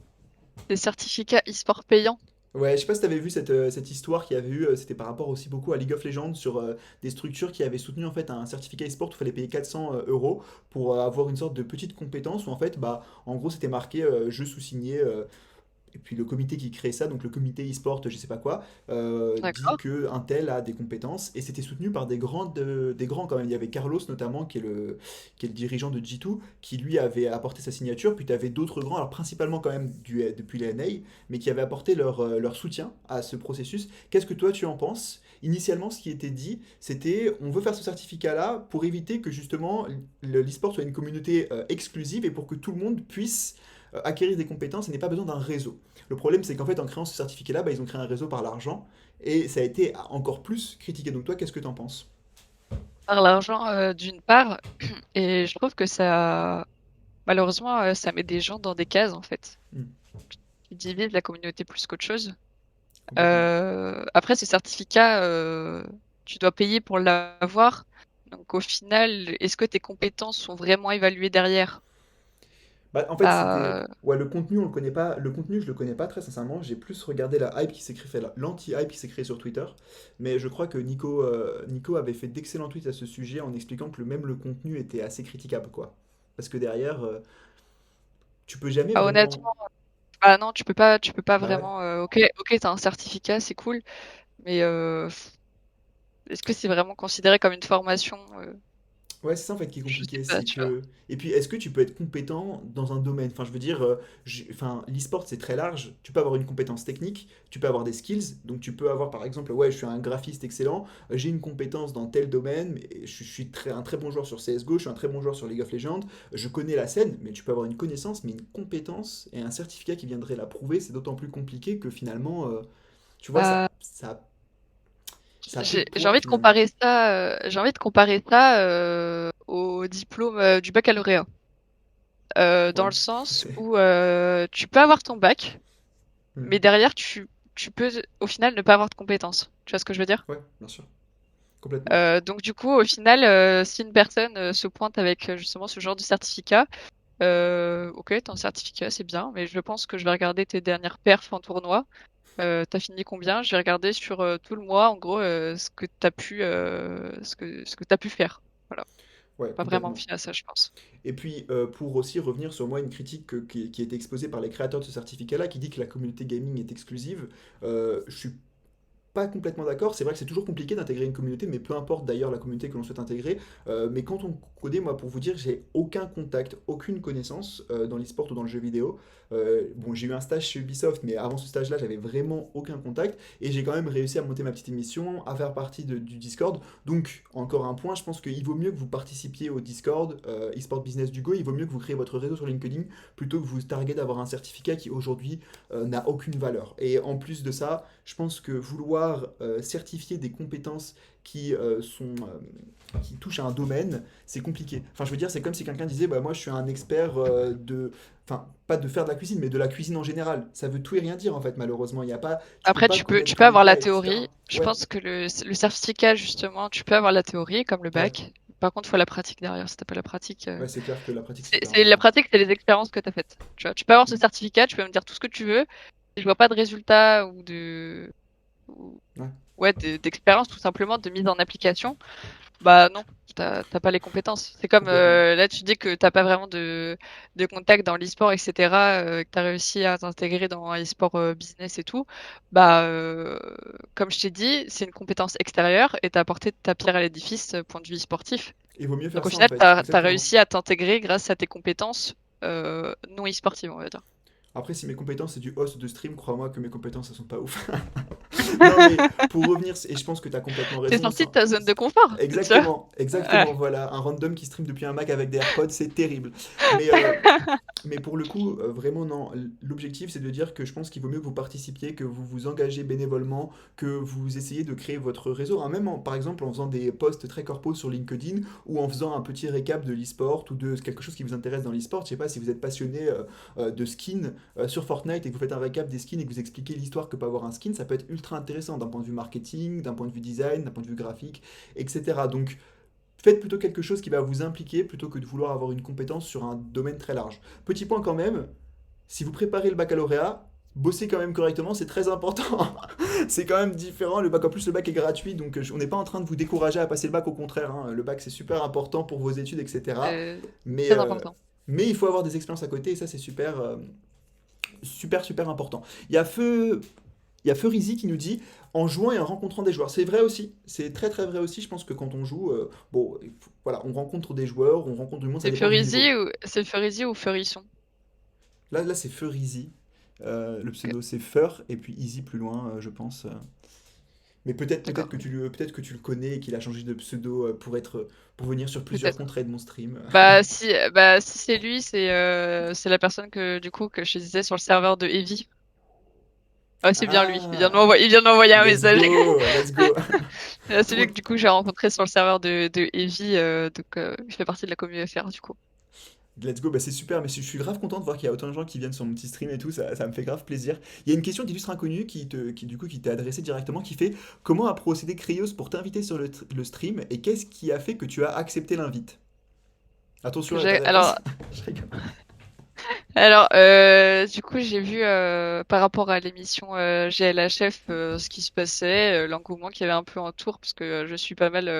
Des certificats e-sport payants. Ouais, je sais pas si tu avais vu cette histoire qu'il y avait eu, c'était par rapport aussi beaucoup à League of Legends sur des structures qui avaient soutenu en fait un certificat e-sport où il fallait payer 400 euros pour avoir une sorte de petite compétence où en fait, bah, en gros, c'était marqué jeu sous-signé et puis le comité qui crée ça, donc le comité e-sport, je sais pas quoi, dit D'accord. que un tel a des compétences et c'était soutenu par des grands quand même. Il y avait Carlos notamment qui est le dirigeant de G2 qui lui avait apporté sa signature, puis tu avais d'autres grands, alors principalement quand même depuis les NA, mais qui avaient apporté leur soutien à ce processus. Qu'est-ce que toi tu en penses? Initialement, ce qui était dit, c'était on veut faire ce certificat-là pour éviter que justement l'e-sport soit une communauté exclusive et pour que tout le monde puisse acquérir des compétences et n'ait pas besoin d'un réseau. Le problème, c'est qu'en fait, en créant ce certificat-là, bah, ils ont créé un réseau par l'argent et ça a été encore plus critiqué. Donc, toi, qu'est-ce que tu en penses? Par l'argent, d'une part, et je trouve que ça, malheureusement, ça met des gens dans des cases, en fait. Hmm. tu divises la communauté plus qu'autre chose. Complètement. Après, ce certificat, tu dois payer pour l'avoir. Donc au final, est-ce que tes compétences sont vraiment évaluées derrière? Bah, en fait, c'était. Bah, Ouais, le contenu, on le connaît pas. Le contenu, je le connais pas très sincèrement. J'ai plus regardé la hype qui s'est créée, enfin, l'anti-hype qui s'est créée sur Twitter. Mais je crois que Nico avait fait d'excellents tweets à ce sujet en expliquant que même le contenu était assez critiquable, quoi. Parce que derrière, tu peux jamais vraiment. honnêtement, bah non, tu peux pas Bah ouais. vraiment. Ok, ok, t'as un certificat, c'est cool, mais est-ce que c'est vraiment considéré comme une formation? Ouais, c'est ça en fait qui est Je sais compliqué, pas, c'est tu vois. que... Et puis, est-ce que tu peux être compétent dans un domaine? Enfin, je veux dire, enfin, l'e-sport c'est très large, tu peux avoir une compétence technique, tu peux avoir des skills, donc tu peux avoir par exemple, ouais, je suis un graphiste excellent, j'ai une compétence dans tel domaine, mais je suis un très bon joueur sur CSGO, je suis un très bon joueur sur League of Legends, je connais la scène, mais tu peux avoir une connaissance, mais une compétence et un certificat qui viendrait la prouver, c'est d'autant plus compliqué que finalement, tu vois, Bah, ça a peu de j'ai poids envie de finalement. comparer ça. J'ai envie de comparer ça au diplôme du baccalauréat. Dans Ouais, le sens c'est... où tu peux avoir ton bac, Hmm. mais derrière tu peux au final ne pas avoir de compétences. Tu vois ce que je veux dire? Ouais, bien sûr, complètement. Donc du coup, au final, si une personne se pointe avec justement ce genre de certificat, ok, t'as un certificat, c'est bien, mais je pense que je vais regarder tes dernières perfs en tournoi. T'as fini combien? Je vais regarder sur tout le mois, en gros, ce que t'as pu faire. Voilà. Ouais, Pas vraiment me complètement. fier à ça, je pense. Et puis, pour aussi revenir sur moi, une critique qui a été exposée par les créateurs de ce certificat-là, qui dit que la communauté gaming est exclusive, je suis pas complètement d'accord. C'est vrai que c'est toujours compliqué d'intégrer une communauté, mais peu importe d'ailleurs la communauté que l'on souhaite intégrer. Mais quand on codait, moi, pour vous dire, j'ai aucun contact, aucune connaissance dans l'e-sport ou dans le jeu vidéo. Bon, j'ai eu un stage chez Ubisoft, mais avant ce stage-là, j'avais vraiment aucun contact. Et j'ai quand même réussi à monter ma petite émission, à faire partie du Discord. Donc, encore un point, je pense qu'il vaut mieux que vous participiez au Discord, eSport Business du Go. Il vaut mieux que vous créez votre réseau sur LinkedIn plutôt que vous targuez d'avoir un certificat qui aujourd'hui n'a aucune valeur. Et en plus de ça, je pense que vouloir certifier des compétences qui touchent à un domaine, c'est compliqué. Enfin, je veux dire, c'est comme si quelqu'un disait, bah, moi, je suis un expert de... Enfin, pas de faire de la cuisine, mais de la cuisine en général. Ça veut tout et rien dire, en fait, malheureusement. Il y a pas... Tu peux Après, pas tu connaître peux tous les avoir la plats, etc. théorie. Je Ouais, pense que le certificat, justement, tu peux avoir la théorie, comme le ouais. bac. Par contre, il faut la pratique derrière. Si t'as pas la pratique, Ouais, c'est clair que la pratique, c'est hyper la important. pratique, c'est les expériences que t'as faites. Tu vois, tu peux avoir ce certificat, tu peux me dire tout ce que tu veux. Si je vois pas de résultat ou- Ouais, ouais, d'expérience, tout simplement, de mise en application. Bah non, t'as pas les compétences. C'est comme complètement. là tu dis que t'as pas vraiment de contact dans l'e-sport, etc. Que t'as réussi à t'intégrer dans l'e-sport business et tout. Bah comme je t'ai dit, c'est une compétence extérieure et t'as apporté ta pierre à l'édifice point de vue sportif. Il vaut mieux Donc faire au ça, en final, fait. t'as Exactement. réussi à t'intégrer grâce à tes compétences non e-sportives, on va dire. Après, si mes compétences, c'est du host de stream, crois-moi que mes compétences, elles sont pas ouf. Non, mais pour revenir, et je pense que tu as complètement T'es raison, sorti de ta zone de confort, tu vois. exactement, exactement, Ouais. voilà, un random qui stream depuis un Mac avec des AirPods, c'est terrible. Mais, mais pour le coup, vraiment, non, l'objectif, c'est de dire que je pense qu'il vaut mieux que vous participiez, que vous vous engagez bénévolement, que vous essayez de créer votre réseau, hein, même par exemple en faisant des posts très corpos sur LinkedIn, ou en faisant un petit récap de l'e-sport, ou de quelque chose qui vous intéresse dans l'e-sport. Je sais pas si vous êtes passionné de skins sur Fortnite et que vous faites un récap des skins et que vous expliquez l'histoire que peut avoir un skin, ça peut être ultra intéressant d'un point de vue marketing, d'un point de vue design, d'un point de vue graphique, etc. Donc faites plutôt quelque chose qui va vous impliquer plutôt que de vouloir avoir une compétence sur un domaine très large. Petit point quand même, si vous préparez le baccalauréat, bossez quand même correctement, c'est très important. C'est quand même différent. Le bac, en plus, le bac est gratuit, donc on n'est pas en train de vous décourager à passer le bac, au contraire, hein. Le bac, c'est super important pour vos études, etc. C'est Mais, très important. mais il faut avoir des expériences à côté, et ça, c'est super, super, super important. Il y a Feu, il y a Ferizi qui nous dit en jouant et en rencontrant des joueurs. C'est vrai aussi, c'est très très vrai aussi. Je pense que quand on joue, bon, voilà, on rencontre des joueurs, on rencontre du monde, ça dépend du niveau. C'est Ferizi ou Ferisson? Là c'est Ferizi. Le pseudo c'est Fur et puis Easy plus loin, je pense. Mais peut-être D'accord, que peut-être que tu le connais et qu'il a changé de pseudo pour venir sur plusieurs peut-être. contrats de mon stream. Bah si c'est lui, c'est la personne que du coup que je te disais sur le serveur de Eevee. Ah, c'est bien lui. Ah, Il vient de m'envoyer un let's message. go, let's go. C'est lui Pour, que du coup j'ai rencontré sur le serveur de Eevee, donc il fait partie de la communauté FR du coup. Let's go, bah c'est super, mais je suis grave content de voir qu'il y a autant de gens qui viennent sur mon petit stream et tout, ça me fait grave plaisir. Il y a une question d'illustre inconnu qui t'est adressée directement, qui fait comment a procédé Krios pour t'inviter sur le stream et qu'est-ce qui a fait que tu as accepté l'invite? Attention à ta Alors, réponse. Je rigole. du coup, j'ai vu par rapport à l'émission GLHF ce qui se passait, l'engouement qu'il y avait un peu autour, parce que je suis pas mal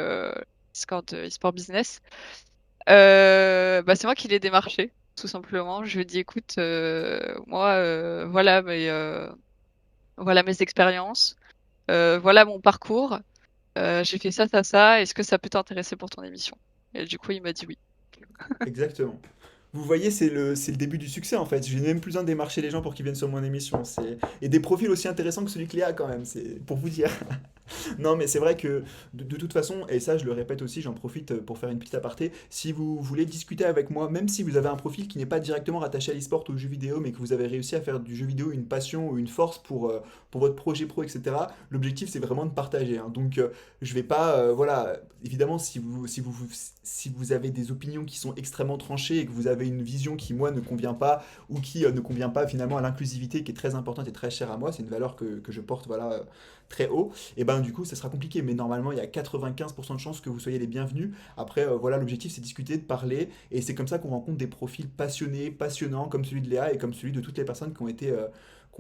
Discord e-sport business. Bah, c'est moi qui l'ai démarché, tout simplement. Je lui ai dit, écoute, moi, voilà mes expériences, voilà mon parcours. J'ai fait ça, ça, ça. Est-ce que ça peut t'intéresser pour ton émission? Et du coup, il m'a dit oui. Exactement. Vous voyez, c'est le début du succès en fait. Je n'ai même plus besoin de démarcher les gens pour qu'ils viennent sur mon émission. Et des profils aussi intéressants que celui que Léa quand même, c'est pour vous dire. Non, mais c'est vrai que de toute façon, et ça je le répète aussi, j'en profite pour faire une petite aparté, si vous voulez discuter avec moi, même si vous avez un profil qui n'est pas directement rattaché à l'e-sport ou aux jeux vidéo, mais que vous avez réussi à faire du jeu vidéo une passion ou une force pour votre projet pro, etc., l'objectif c'est vraiment de partager, hein. Donc je vais pas, voilà, évidemment si vous avez des opinions qui sont extrêmement tranchées et que vous avez une vision qui moi ne convient pas ou qui ne convient pas finalement à l'inclusivité qui est très importante et très chère à moi, c'est une valeur que je porte voilà, très haut, et ben du coup ça sera compliqué. Mais normalement il y a 95% de chances que vous soyez les bienvenus. Après voilà, l'objectif c'est de discuter, de parler, et c'est comme ça qu'on rencontre des profils passionnés, passionnants comme celui de Léa et comme celui de toutes les personnes qui ont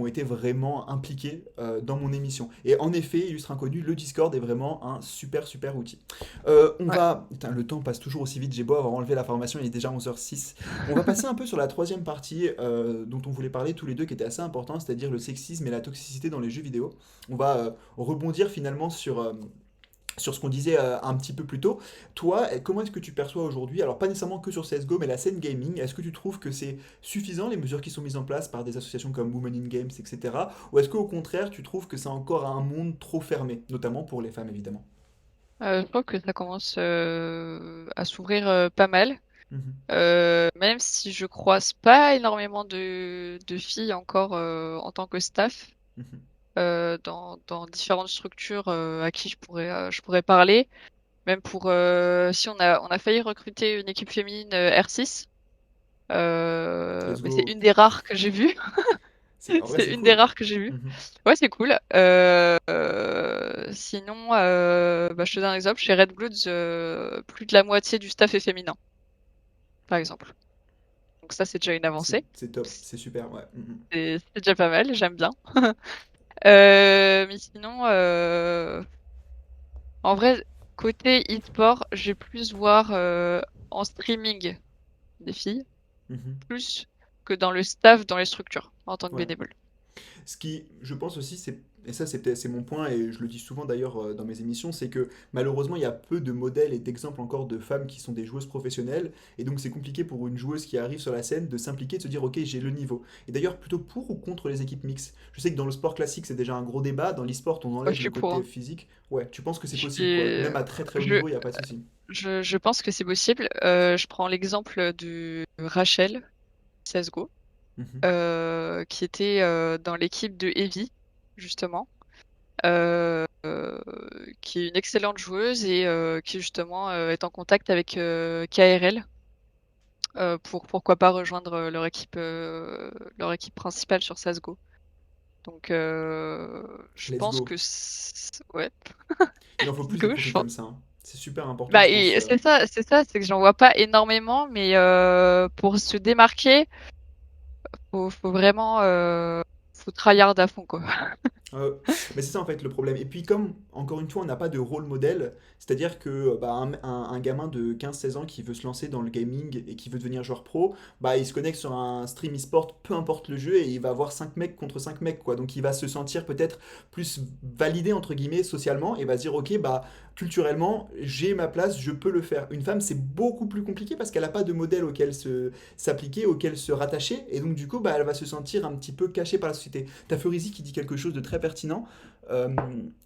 été vraiment impliquées dans mon émission. Et en effet, Illustre Inconnu, le Discord est vraiment un super super outil. On Ouais. va... Putain, le temps passe toujours aussi vite, j'ai beau avoir enlevé la formation, il est déjà 11h06. On va passer un peu sur la troisième partie dont on voulait parler tous les deux, qui était assez important, c'est-à-dire le sexisme et la toxicité dans les jeux vidéo. On va rebondir finalement sur ce qu'on disait un petit peu plus tôt. Toi, comment est-ce que tu perçois aujourd'hui, alors pas nécessairement que sur CSGO, mais la scène gaming, est-ce que tu trouves que c'est suffisant les mesures qui sont mises en place par des associations comme Women in Games, etc. Ou est-ce qu'au contraire, tu trouves que c'est encore un monde trop fermé, notamment pour les femmes évidemment? Je trouve que ça commence à s'ouvrir pas mal. Mhm, Même si je croise pas énormément de filles encore en tant que staff mhm. dans différentes structures à qui je pourrais parler. Même pour si on a failli recruter une équipe féminine R6. Let's Mais c'est go. une des rares que j'ai vues. En vrai, C'est c'est une des cool. rares que j'ai vues. Mhm. Ouais, c'est cool. Sinon, bah, je te donne un exemple. Chez Red Bloods, plus de la moitié du staff est féminin, par exemple. Donc ça, c'est déjà une C'est avancée. c'est top, c'est super, ouais. Mhm. C'est déjà pas mal, j'aime bien. Mais sinon, en vrai, côté e-sport, je vais plus voir en streaming des filles, Mhm. plus que dans le staff, dans les structures, en tant que Ouais. bénévole. Ce qui, je pense aussi, et ça c'est mon point, et je le dis souvent d'ailleurs dans mes émissions, c'est que malheureusement il y a peu de modèles et d'exemples encore de femmes qui sont des joueuses professionnelles, et donc c'est compliqué pour une joueuse qui arrive sur la scène de s'impliquer, de se dire ok j'ai le niveau. Et d'ailleurs plutôt pour ou contre les équipes mixtes. Je sais que dans le sport classique c'est déjà un gros débat, dans l'e-sport on Moi, je enlève le suis pour, côté hein. physique. Ouais, tu penses que c'est Je possible quoi, suis, même à très très haut je, niveau il n'y a pas de souci. je pense que c'est possible. Je prends l'exemple de Rachel, CSGO, Mhm. qui était dans l'équipe de Heavy, justement, euh, euh, qui est une excellente joueuse et qui justement est en contact avec KRL pour pourquoi pas rejoindre leur équipe principale sur CSGO. Donc je Let's pense go. que ouais, Il en faut plus des gauche. profils comme ça, hein. C'est super important Bah je pense. et c'est que j'en vois pas énormément, mais pour se démarquer, faut vraiment faut tryhard à fond quoi. Euh, mais c'est ça en fait le problème. Et puis comme, encore une fois, on n'a pas de rôle modèle, c'est-à-dire que bah, un gamin de 15-16 ans qui veut se lancer dans le gaming et qui veut devenir joueur pro, bah, il se connecte sur un stream e-sport, peu importe le jeu, et il va avoir 5 mecs contre 5 mecs, quoi. Donc il va se sentir peut-être plus validé, entre guillemets, socialement, et va se dire, ok, bah, culturellement, j'ai ma place, je peux le faire. Une femme, c'est beaucoup plus compliqué parce qu'elle n'a pas de modèle auquel s'appliquer, auquel se rattacher, et donc du coup, bah, elle va se sentir un petit peu cachée par la société. T'as Ferizi qui dit quelque chose de très pertinent, euh,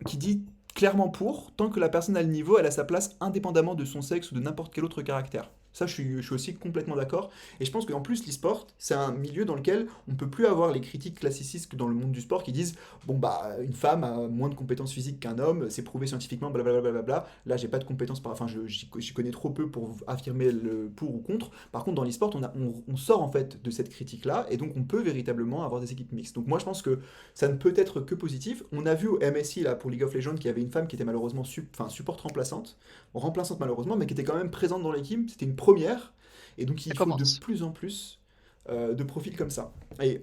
qui dit clairement pour, tant que la personne a le niveau, elle a sa place indépendamment de son sexe ou de n'importe quel autre caractère. Ça, je suis aussi complètement d'accord. Et je pense qu'en plus, l'e-sport, c'est un milieu dans lequel on ne peut plus avoir les critiques classicistes dans le monde du sport qui disent, bon, bah, une femme a moins de compétences physiques qu'un homme, c'est prouvé scientifiquement, blablabla. Blablabla. Là, j'ai pas de compétences, enfin, j'y connais trop peu pour affirmer le pour ou contre. Par contre, dans l'e-sport, on sort en fait de cette critique-là, et donc on peut véritablement avoir des équipes mixtes. Donc moi, je pense que ça ne peut être que positif. On a vu au MSI, là, pour League of Legends, qu'il y avait une femme qui était malheureusement enfin, support remplaçante malheureusement, mais qui était quand même présente dans l'équipe. C'était une première, et donc Ça il faut de commence. plus en plus de profils comme ça. Et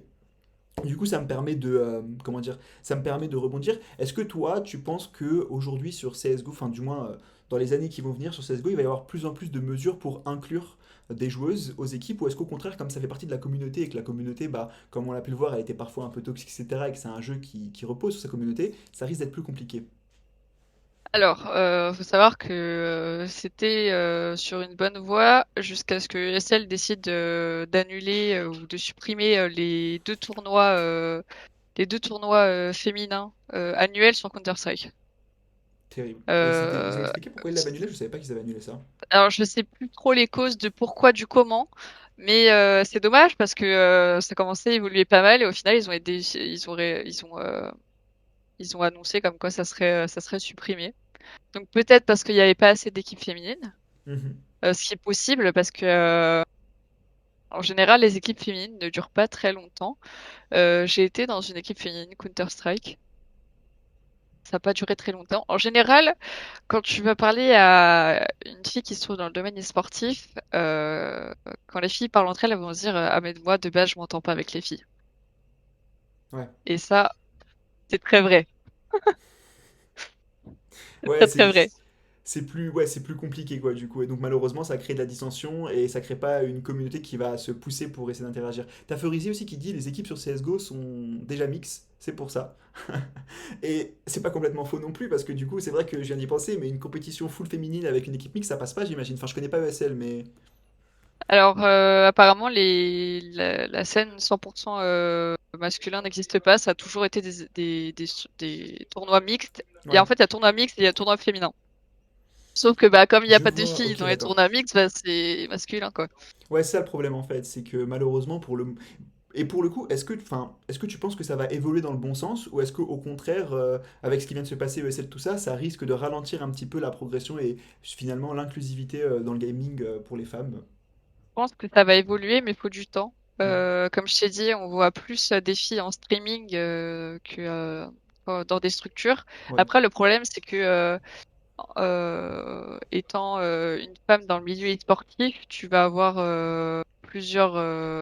du coup, ça me permet de comment dire, ça me permet de rebondir. Est-ce que toi, tu penses que aujourd'hui sur CS:GO, enfin du moins dans les années qui vont venir sur CS:GO, il va y avoir plus en plus de mesures pour inclure des joueuses aux équipes, ou est-ce qu'au contraire, comme ça fait partie de la communauté et que la communauté, bah, comme on l'a pu le voir, a été parfois un peu toxique, etc., et que c'est un jeu qui repose sur sa communauté, ça risque d'être plus compliqué? Alors, faut savoir que c'était sur une bonne voie jusqu'à ce que ESL décide d'annuler ou de supprimer les deux tournois féminins annuels sur Counter-Strike. Terrible. Et ils ont Euh, expliqué pourquoi ils l'avaient annulé? Je savais pas qu'ils avaient annulé ça. alors, je sais plus trop les causes de pourquoi, du comment, mais c'est dommage parce que ça commençait à évoluer pas mal et au final, ils ont annoncé comme quoi ça serait supprimé. Donc peut-être parce qu'il n'y avait pas assez d'équipes féminines, Mhm. ce qui est possible parce que en général, les équipes féminines ne durent pas très longtemps. J'ai été dans une équipe féminine Counter-Strike. Ça n'a pas duré très longtemps. En général, quand tu vas parler à une fille qui se trouve dans le domaine sportif, quand les filles parlent entre elles, elles vont se dire ah mais moi de base je m'entends pas avec les filles. Ouais. Et ça, c'est très vrai, c'est Ouais, très très vrai. c'est plus compliqué quoi du coup. Et donc malheureusement, ça crée de la dissension et ça crée pas une communauté qui va se pousser pour essayer d'interagir. T'as Ferizi aussi qui dit les équipes sur CS:GO sont déjà mixtes, c'est pour ça. Et c'est pas complètement faux non plus parce que du coup, c'est vrai que je viens d'y penser, mais une compétition full féminine avec une équipe mixte, ça passe pas, j'imagine. Enfin, je connais pas ESL, mais Alors apparemment la scène 100% masculin n'existe pas. Ça a toujours été des tournois mixtes. Et ouais. en fait, il y a tournoi mixte et il y a tournoi féminin. Sauf que bah comme il n'y a Je pas de vois, filles ok, dans les d'accord. tournois mixtes, bah c'est masculin quoi. Ouais, c'est ça le problème en fait, c'est que malheureusement pour le et pour le coup, est-ce que tu penses que ça va évoluer dans le bon sens ou est-ce que au contraire, avec ce qui vient de se passer ESL tout ça, ça risque de ralentir un petit peu la progression et finalement l'inclusivité dans le gaming pour les femmes? Je pense que ça va évoluer, mais il faut du temps. Hmm. Comme je t'ai dit, on voit plus des filles en streaming que dans des structures. Ouais, Après, le problème, c'est que étant une femme dans le milieu e-sportif, tu vas avoir plusieurs. En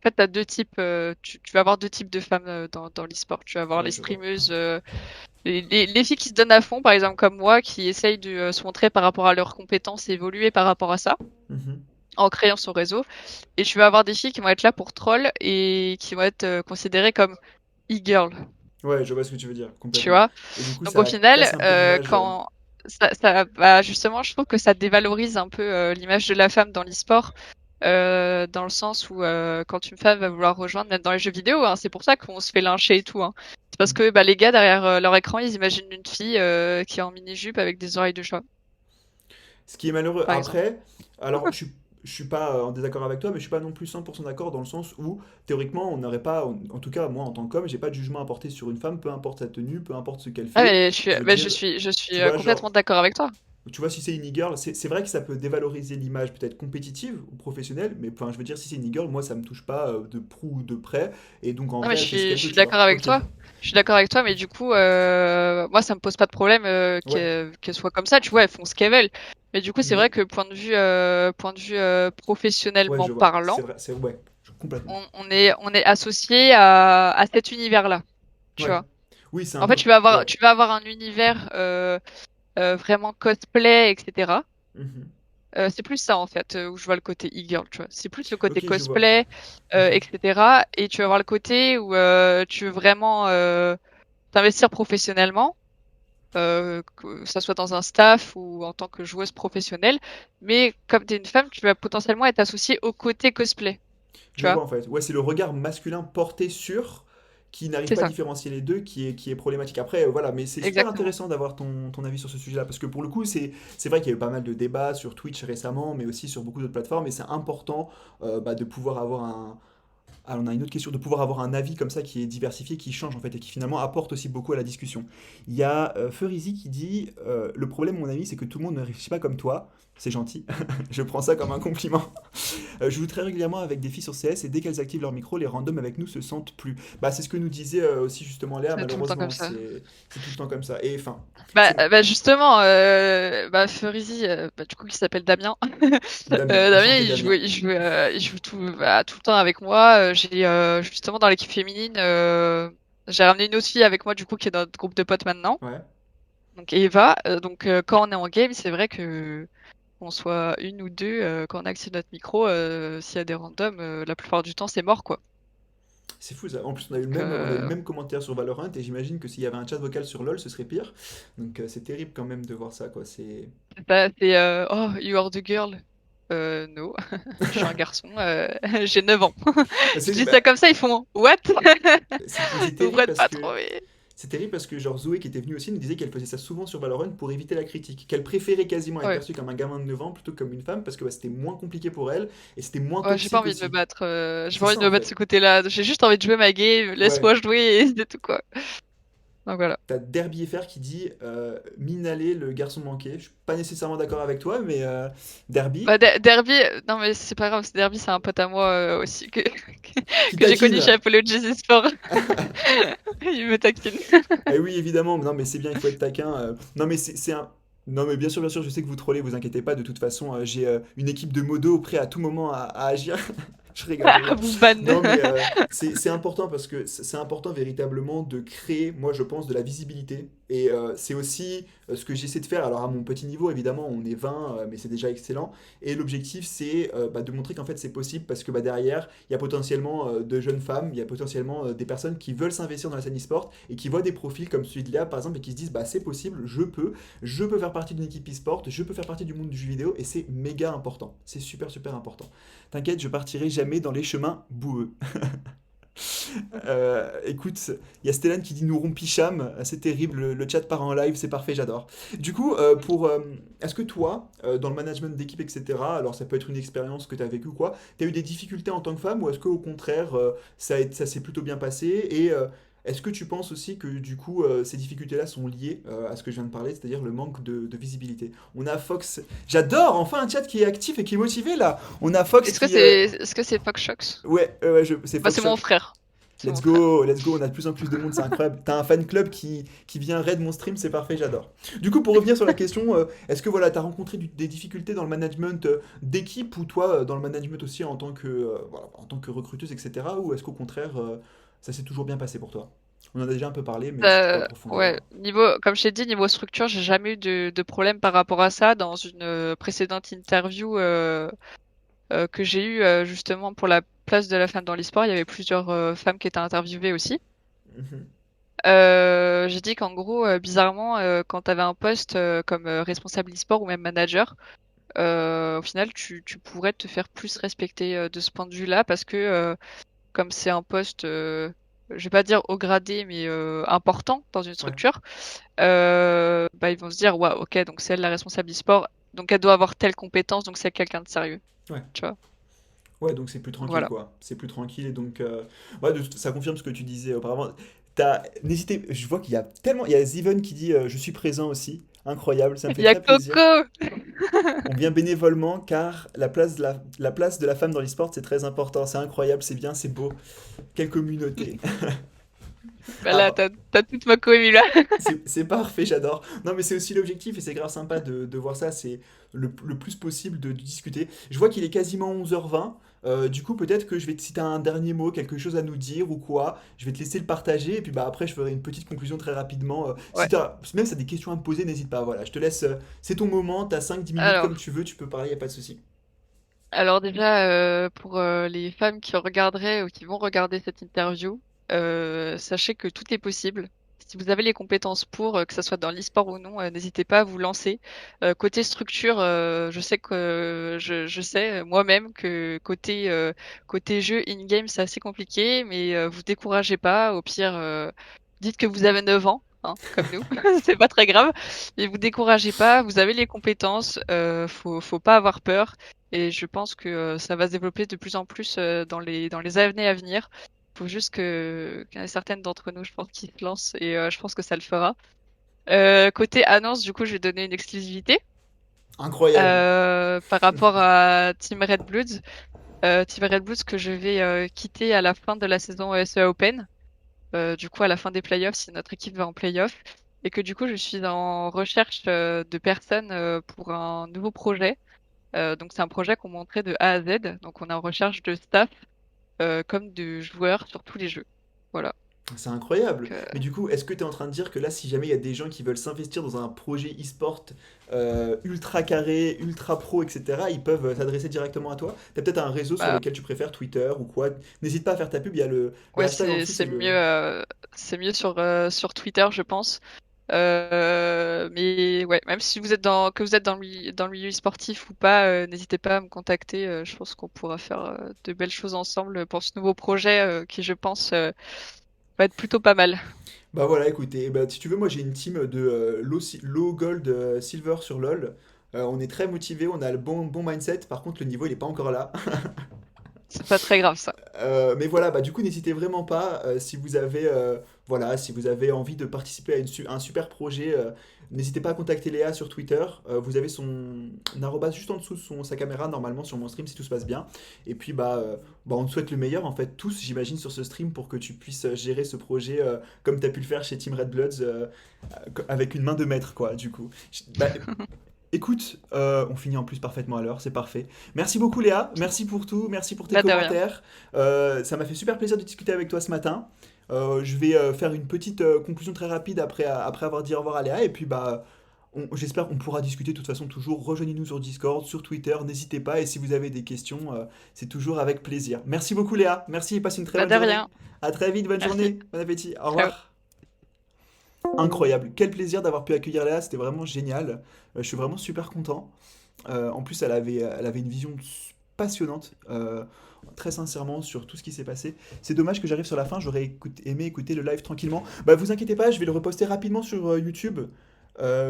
fait, t'as deux types. Tu vas avoir deux types de femmes dans l'e-sport. Tu vas avoir ouais, les je vois. streameuses, les filles qui se donnent à fond, par exemple comme moi, qui essayent de se montrer par rapport à leurs compétences et évoluer par rapport à ça, Mhm. en créant son réseau. Et tu vas avoir des filles qui vont être là pour troll et qui vont être considérées comme e-girl. Ouais, je vois ce que tu veux dire, Tu complètement. vois? Et du coup, Donc au ça final, casse un peu l'image. quand bah, justement, je trouve que ça dévalorise un peu l'image de la femme dans l'e-sport, dans le sens où quand une femme va vouloir rejoindre, même dans les jeux vidéo, hein, c'est pour ça qu'on se fait lyncher et tout. Hein. C'est parce Mhm. que bah, les gars derrière leur écran, ils imaginent une fille qui est en mini-jupe avec des oreilles de chat, Ce qui est malheureux. par exemple. Après, alors je suis pas en désaccord avec toi, mais je suis pas non plus 100% d'accord dans le sens où, théoriquement, on n'aurait pas, en tout cas, moi en tant qu'homme, j'ai pas de jugement à porter sur une femme, peu importe sa tenue, peu importe ce qu'elle Ah fait. mais Je veux mais dire, je suis tu vois, complètement genre, d'accord avec toi. tu vois, si c'est une e-girl, c'est vrai que ça peut dévaloriser l'image peut-être compétitive ou professionnelle, mais enfin, je veux dire, si c'est une e-girl, moi ça me touche pas de prou ou de près, et donc en Non mais vrai, elle fait ce je qu'elle veut, suis tu vois. d'accord avec Ok. toi. Je suis d'accord avec toi, mais du coup, moi ça me pose pas de problème Ouais. qu'elles soient comme ça. Tu vois, elles font ce qu'elles veulent. Mais du coup, c'est vrai Mais, que point de vue ouais, professionnellement je vois. parlant, C'est vrai, c'est, ouais, complètement. on est associé à cet univers-là. Tu Ouais. vois. Oui, c'est un En fait, peu. Ouais. tu vas avoir un univers vraiment cosplay, etc. Mhm. C'est plus ça en fait où je vois le côté e-girl, tu vois. C'est plus le côté Ok, je vois. cosplay, Mhm. etc. Et tu vas avoir le côté où tu veux vraiment t'investir professionnellement, que ça soit dans un staff ou en tant que joueuse professionnelle. Mais comme tu es une femme, tu vas potentiellement être associée au côté cosplay, tu Je vois. vois en fait. Ouais, c'est le regard masculin porté sur qui n'arrive C'est pas à ça, différencier les deux qui est problématique. Après, voilà, mais c'est super exactement. intéressant d'avoir ton avis sur ce sujet-là, parce que pour le coup, c'est vrai qu'il y a eu pas mal de débats sur Twitch récemment, mais aussi sur beaucoup d'autres plateformes, et c'est important de pouvoir avoir ah, on a une autre question, de pouvoir avoir un avis comme ça qui est diversifié, qui change en fait, et qui finalement apporte aussi beaucoup à la discussion. Il y a Furizy qui dit le problème, mon ami, c'est que tout le monde ne réfléchit pas comme toi. C'est gentil, je prends ça comme un compliment. Je joue très régulièrement avec des filles sur CS et dès qu'elles activent leur micro, les randoms avec nous se sentent plus. Bah, c'est ce que nous disait aussi justement Léa, C'est tout le temps comme malheureusement, ça. c'est tout le temps comme ça. Et enfin, Bah, c'est bah justement, bah Furizy, bah, du coup, qui s'appelle Damien. Damien, Damien, enchanté Damien. il joue tout le temps avec moi. J'ai justement dans l'équipe féminine, j'ai ramené une autre fille avec moi, du coup, qui est dans notre groupe de potes maintenant. Ouais. Donc Eva. Donc quand on est en game, c'est vrai que qu'on soit une ou deux, quand on active notre micro, s'il y a des randoms, la plupart du temps, c'est mort, quoi. C'est fou ça. En plus, Donc, on a eu le même commentaire sur Valorant et j'imagine que s'il y avait un chat vocal sur LoL, ce serait pire. Donc c'est terrible quand même de voir ça, quoi. C'est. c'est oh, you are the girl. No, je suis un garçon, j'ai 9 ans. Bah, Je dis ça comme ça, ils font what? c'est Vous terrible prête parce pas que trop, mais. c'est terrible parce que genre Zoé qui était venue aussi nous disait qu'elle faisait ça souvent sur Valorant pour éviter la critique, qu'elle préférait quasiment être Ouais, perçue comme un gamin de 9 ans plutôt que comme une femme parce que bah, c'était moins compliqué pour elle et c'était moins ouais, j'ai pas toxique envie de me aussi. battre. J'ai C'est pas envie ça de me en battre de fait. ce côté-là. J'ai juste envie de jouer ma game. Ouais. Laisse-moi jouer et c'est tout, quoi. Donc voilà. T'as Derby FR qui dit Minalé, le garçon manqué. Je suis pas nécessairement d'accord avec toi, mais Derby, Bah, Derby, non mais c'est pas grave, Derby c'est un pote à moi aussi que, qui que j'ai connu chez taquine. Apologies Sport. Il me taquine. Eh oui, évidemment, non, mais c'est bien, il faut être taquin. Non, mais c'est un. Non, mais bien sûr, je sais que vous trollez, vous inquiétez pas. De toute façon, j'ai une équipe de modos prêts à tout moment à agir. Je rigole, je Ah, rigole. vous ban. Non, mais c'est important parce que c'est important véritablement de créer, moi, je pense, de la visibilité. Et c'est aussi ce que j'essaie de faire. Alors, à mon petit niveau, évidemment, on est 20, mais c'est déjà excellent. Et l'objectif, c'est de montrer qu'en fait, c'est possible parce que bah, derrière, il y a potentiellement de jeunes femmes, il y a potentiellement des personnes qui veulent s'investir dans la scène e-sport et qui voient des profils comme celui de Léa, par exemple, et qui se disent, bah, c'est possible, je peux faire partie d'une équipe e-sport, je peux faire partie du monde du jeu vidéo, et c'est méga important. C'est super, super important. T'inquiète, je partirai jamais dans les chemins boueux. Écoute, il y a Stellan qui dit nous rompicham, c'est terrible, le chat part en live, c'est parfait, j'adore. Du coup, est-ce que toi, dans le management d'équipe, etc., alors ça peut être une expérience que tu as vécue ou quoi, tu as eu des difficultés en tant que femme ou est-ce qu'au contraire, ça s'est plutôt bien passé et est-ce que tu penses aussi que du coup, ces difficultés-là sont liées à ce que je viens de parler, c'est-à-dire le manque de visibilité? On a Fox, j'adore, enfin un chat qui est actif et qui est motivé là. On a Fox qui, Est-ce que c'est Foxshox? c'est Bah, Fox c'est mon Shock. frère. C'est mon Let's frère. go, let's go, on a de plus en plus de monde, c'est incroyable. T'as un fan club qui vient raid mon stream, c'est parfait, j'adore. Du coup, pour revenir sur la question, est-ce que voilà, t'as rencontré des difficultés dans le management d'équipe ou toi dans le management aussi en tant que, voilà, en tant que recruteuse, etc. Ou est-ce qu'au contraire, ça s'est toujours bien passé pour toi? On en a déjà un peu parlé, mais si tu peux approfondir. Ouais, niveau, comme je t'ai dit, niveau structure, j'ai jamais eu de problème par rapport à ça. Dans une précédente interview que j'ai eue justement pour la place de la femme dans l'e-sport, il y avait plusieurs femmes qui étaient interviewées aussi. Mhm. J'ai dit qu'en gros, bizarrement, quand tu avais un poste comme responsable e-sport ou même manager, au final, tu pourrais te faire plus respecter de ce point de vue-là parce que comme c'est un poste, je vais pas dire haut gradé, mais important dans une Ouais, structure, bah, ils vont se dire, ouais, ok, donc c'est elle la responsable e-sport, donc elle doit avoir telle compétence, donc c'est quelqu'un de sérieux, ouais. tu vois. Ouais, donc c'est plus Donc tranquille, voilà. quoi. C'est plus tranquille, et donc... ouais, ça confirme ce que tu disais auparavant. N'hésitez, je vois qu'il y a tellement... Il y a Ziven qui dit je suis présent aussi. Incroyable, ça me fait Il y a très plaisir. Coco! On vient bénévolement car la place de la femme dans l'e-sport, c'est très important. C'est incroyable, c'est bien, c'est beau. Quelle communauté. Bah Ah, là, t'as toute ma commu là. c'est parfait, j'adore. Non, mais c'est aussi l'objectif et c'est grave sympa de voir ça. C'est le plus possible de discuter. Je vois qu'il est quasiment 11h20. Du coup, peut-être que je vais te citer un dernier mot, quelque chose à nous dire ou quoi. Je vais te laisser le partager et puis bah, après, je ferai une petite conclusion très rapidement. Si Ouais. même si tu as des questions à me poser, n'hésite pas. Voilà, je te laisse. C'est ton moment. Tu as 5-10 minutes comme Alors, tu veux. Tu peux parler, y a pas de souci. alors déjà, pour les femmes qui regarderaient ou qui vont regarder cette interview, sachez que tout est possible. si vous avez les compétences pour, que ça soit dans l'e-sport ou non, n'hésitez pas à vous lancer. Côté structure, je sais que je sais moi-même que côté jeu in-game, c'est assez compliqué, mais vous découragez pas. Au pire, dites que vous avez 9 ans, hein, comme nous, c'est pas très grave. Mais vous découragez pas, vous avez les compétences, faut pas avoir peur. Et je pense que ça va se développer de plus en plus dans les années à venir. Faut juste qu'il y en a certaines d'entre nous, je pense, qui se lancent et je pense que ça le fera. Côté annonce, du coup, je vais donner une exclusivité Incroyable. par rapport à Team Red Bloods. Team Red Bloods que je vais quitter à la fin de la saison SEA Open. Du coup, à la fin des playoffs, si notre équipe va en playoff. Et que du coup, je suis en recherche de personnes pour un nouveau projet. Donc, c'est un projet qu'on montrait de A à Z. Donc, on est en recherche de staff comme de joueurs sur tous les jeux. Voilà. C'est incroyable. Donc, Mais du coup, est-ce que tu es en train de dire que là, si jamais il y a des gens qui veulent s'investir dans un projet e-sport ultra carré, ultra pro, etc., ils peuvent s'adresser directement à toi? Tu as peut-être un réseau sur bah, lequel tu préfères, Twitter ou quoi? N'hésite pas à faire ta pub, il y a le ouais, hashtag en c'est dessous, c'est c'est mieux le... sur Twitter, je pense. Mais ouais, même si vous êtes dans le milieu sportif ou pas, n'hésitez pas à me contacter. Je pense qu'on pourra faire de belles choses ensemble pour ce nouveau projet qui, je pense, va être plutôt pas mal. Bah voilà, écoutez, bah, si tu veux, moi j'ai une team de low gold, silver sur LoL. On est très motivés, on a le bon mindset, par contre le niveau il est pas encore là. C'est pas très grave ça. Mais voilà, bah, du coup, n'hésitez vraiment pas si vous avez, voilà, si vous avez envie de participer à un super projet. N'hésitez pas à contacter Léa sur Twitter. Vous avez son arrobas juste en dessous de sa caméra, normalement, sur mon stream, si tout se passe bien. Et puis, bah, on te souhaite le meilleur, en fait, tous, j'imagine, sur ce stream pour que tu puisses gérer ce projet comme tu as pu le faire chez Team Red Bloods avec une main de maître, quoi, du coup. Bah, écoute, on finit en plus parfaitement à l'heure, c'est parfait. Merci beaucoup Léa, merci pour tout, merci pour tes Bah de rien. commentaires. Ça m'a fait super plaisir de discuter avec toi ce matin. Je vais faire une petite conclusion très rapide après avoir dit au revoir à Léa. Et puis bah, j'espère qu'on pourra discuter de toute façon toujours. Rejoignez-nous sur Discord, sur Twitter, n'hésitez pas. Et si vous avez des questions, c'est toujours avec plaisir. Merci beaucoup Léa, merci et passe une très Bah bonne de journée. rien. À très vite, bonne Merci. journée, bon appétit, au Ciao. revoir. Incroyable, quel plaisir d'avoir pu accueillir Léa, c'était vraiment génial. Je suis vraiment super content. En plus, elle avait une vision passionnante, très sincèrement, sur tout ce qui s'est passé. C'est dommage que j'arrive sur la fin, j'aurais aimé écouter le live tranquillement. Bah, vous inquiétez pas, je vais le reposter rapidement sur YouTube.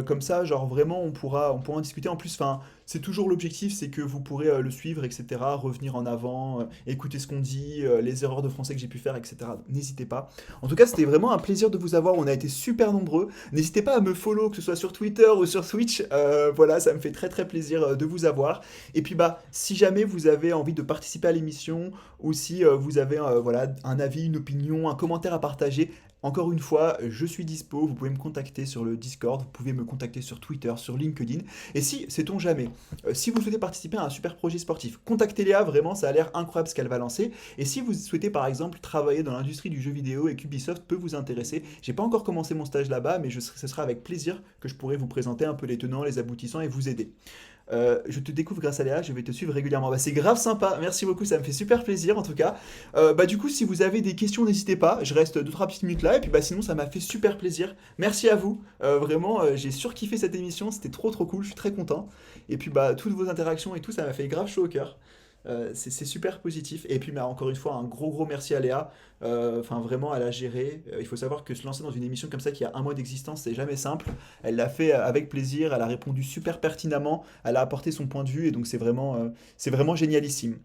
Comme ça, genre vraiment, on pourra en discuter. En plus, enfin, c'est toujours l'objectif, c'est que vous pourrez le suivre, etc. Revenir en avant, écouter ce qu'on dit, les erreurs de français que j'ai pu faire, etc. N'hésitez pas. En tout cas, c'était vraiment un plaisir de vous avoir. On a été super nombreux. N'hésitez pas à me follow, que ce soit sur Twitter ou sur Twitch. Voilà, ça me fait très très plaisir de vous avoir. Et puis bah, si jamais vous avez envie de participer à l'émission ou si vous avez voilà, un avis, une opinion, un commentaire à partager, encore une fois, je suis dispo, vous pouvez me contacter sur le Discord, vous pouvez me contacter sur Twitter, sur LinkedIn. Et si, sait-on jamais, si vous souhaitez participer à un super projet sportif, contactez Léa, vraiment, ça a l'air incroyable ce qu'elle va lancer. Et si vous souhaitez par exemple travailler dans l'industrie du jeu vidéo et qu'Ubisoft peut vous intéresser, j'ai pas encore commencé mon stage là-bas, mais ce sera avec plaisir que je pourrai vous présenter un peu les tenants, les aboutissants et vous aider. Je te découvre grâce à Léa, je vais te suivre régulièrement. Bah, c'est grave sympa, merci beaucoup, ça me fait super plaisir en tout cas. Bah, du coup, si vous avez des questions, n'hésitez pas, je reste 2-3 petites minutes là, et puis bah, sinon, ça m'a fait super plaisir. Merci à vous, vraiment, j'ai surkiffé cette émission, c'était trop trop cool, je suis très content. Et puis bah, toutes vos interactions et tout, ça m'a fait grave chaud au cœur. C'est super positif. Et puis, bah, encore une fois, un gros gros merci à Léa. Enfin, vraiment, elle a géré. Il faut savoir que se lancer dans une émission comme ça qui a un mois d'existence, c'est jamais simple. Elle l'a fait avec plaisir. Elle a répondu super pertinemment. Elle a apporté son point de vue. Et donc, c'est vraiment génialissime.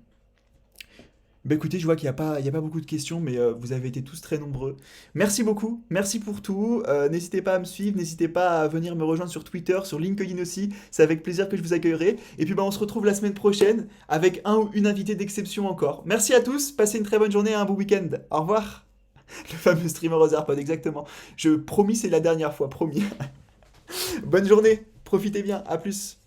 Bah écoutez, je vois qu'il y a pas beaucoup de questions, mais vous avez été tous très nombreux. Merci beaucoup, merci pour tout. N'hésitez pas à me suivre, n'hésitez pas à venir me rejoindre sur Twitter, sur LinkedIn aussi. C'est avec plaisir que je vous accueillerai. Et puis bah, on se retrouve la semaine prochaine avec un ou une invitée d'exception encore. Merci à tous, passez une très bonne journée et un bon week-end. Au revoir. Le fameux streamer aux AirPods, exactement. Je promis, c'est la dernière fois, promis. Bonne journée, profitez bien, à plus.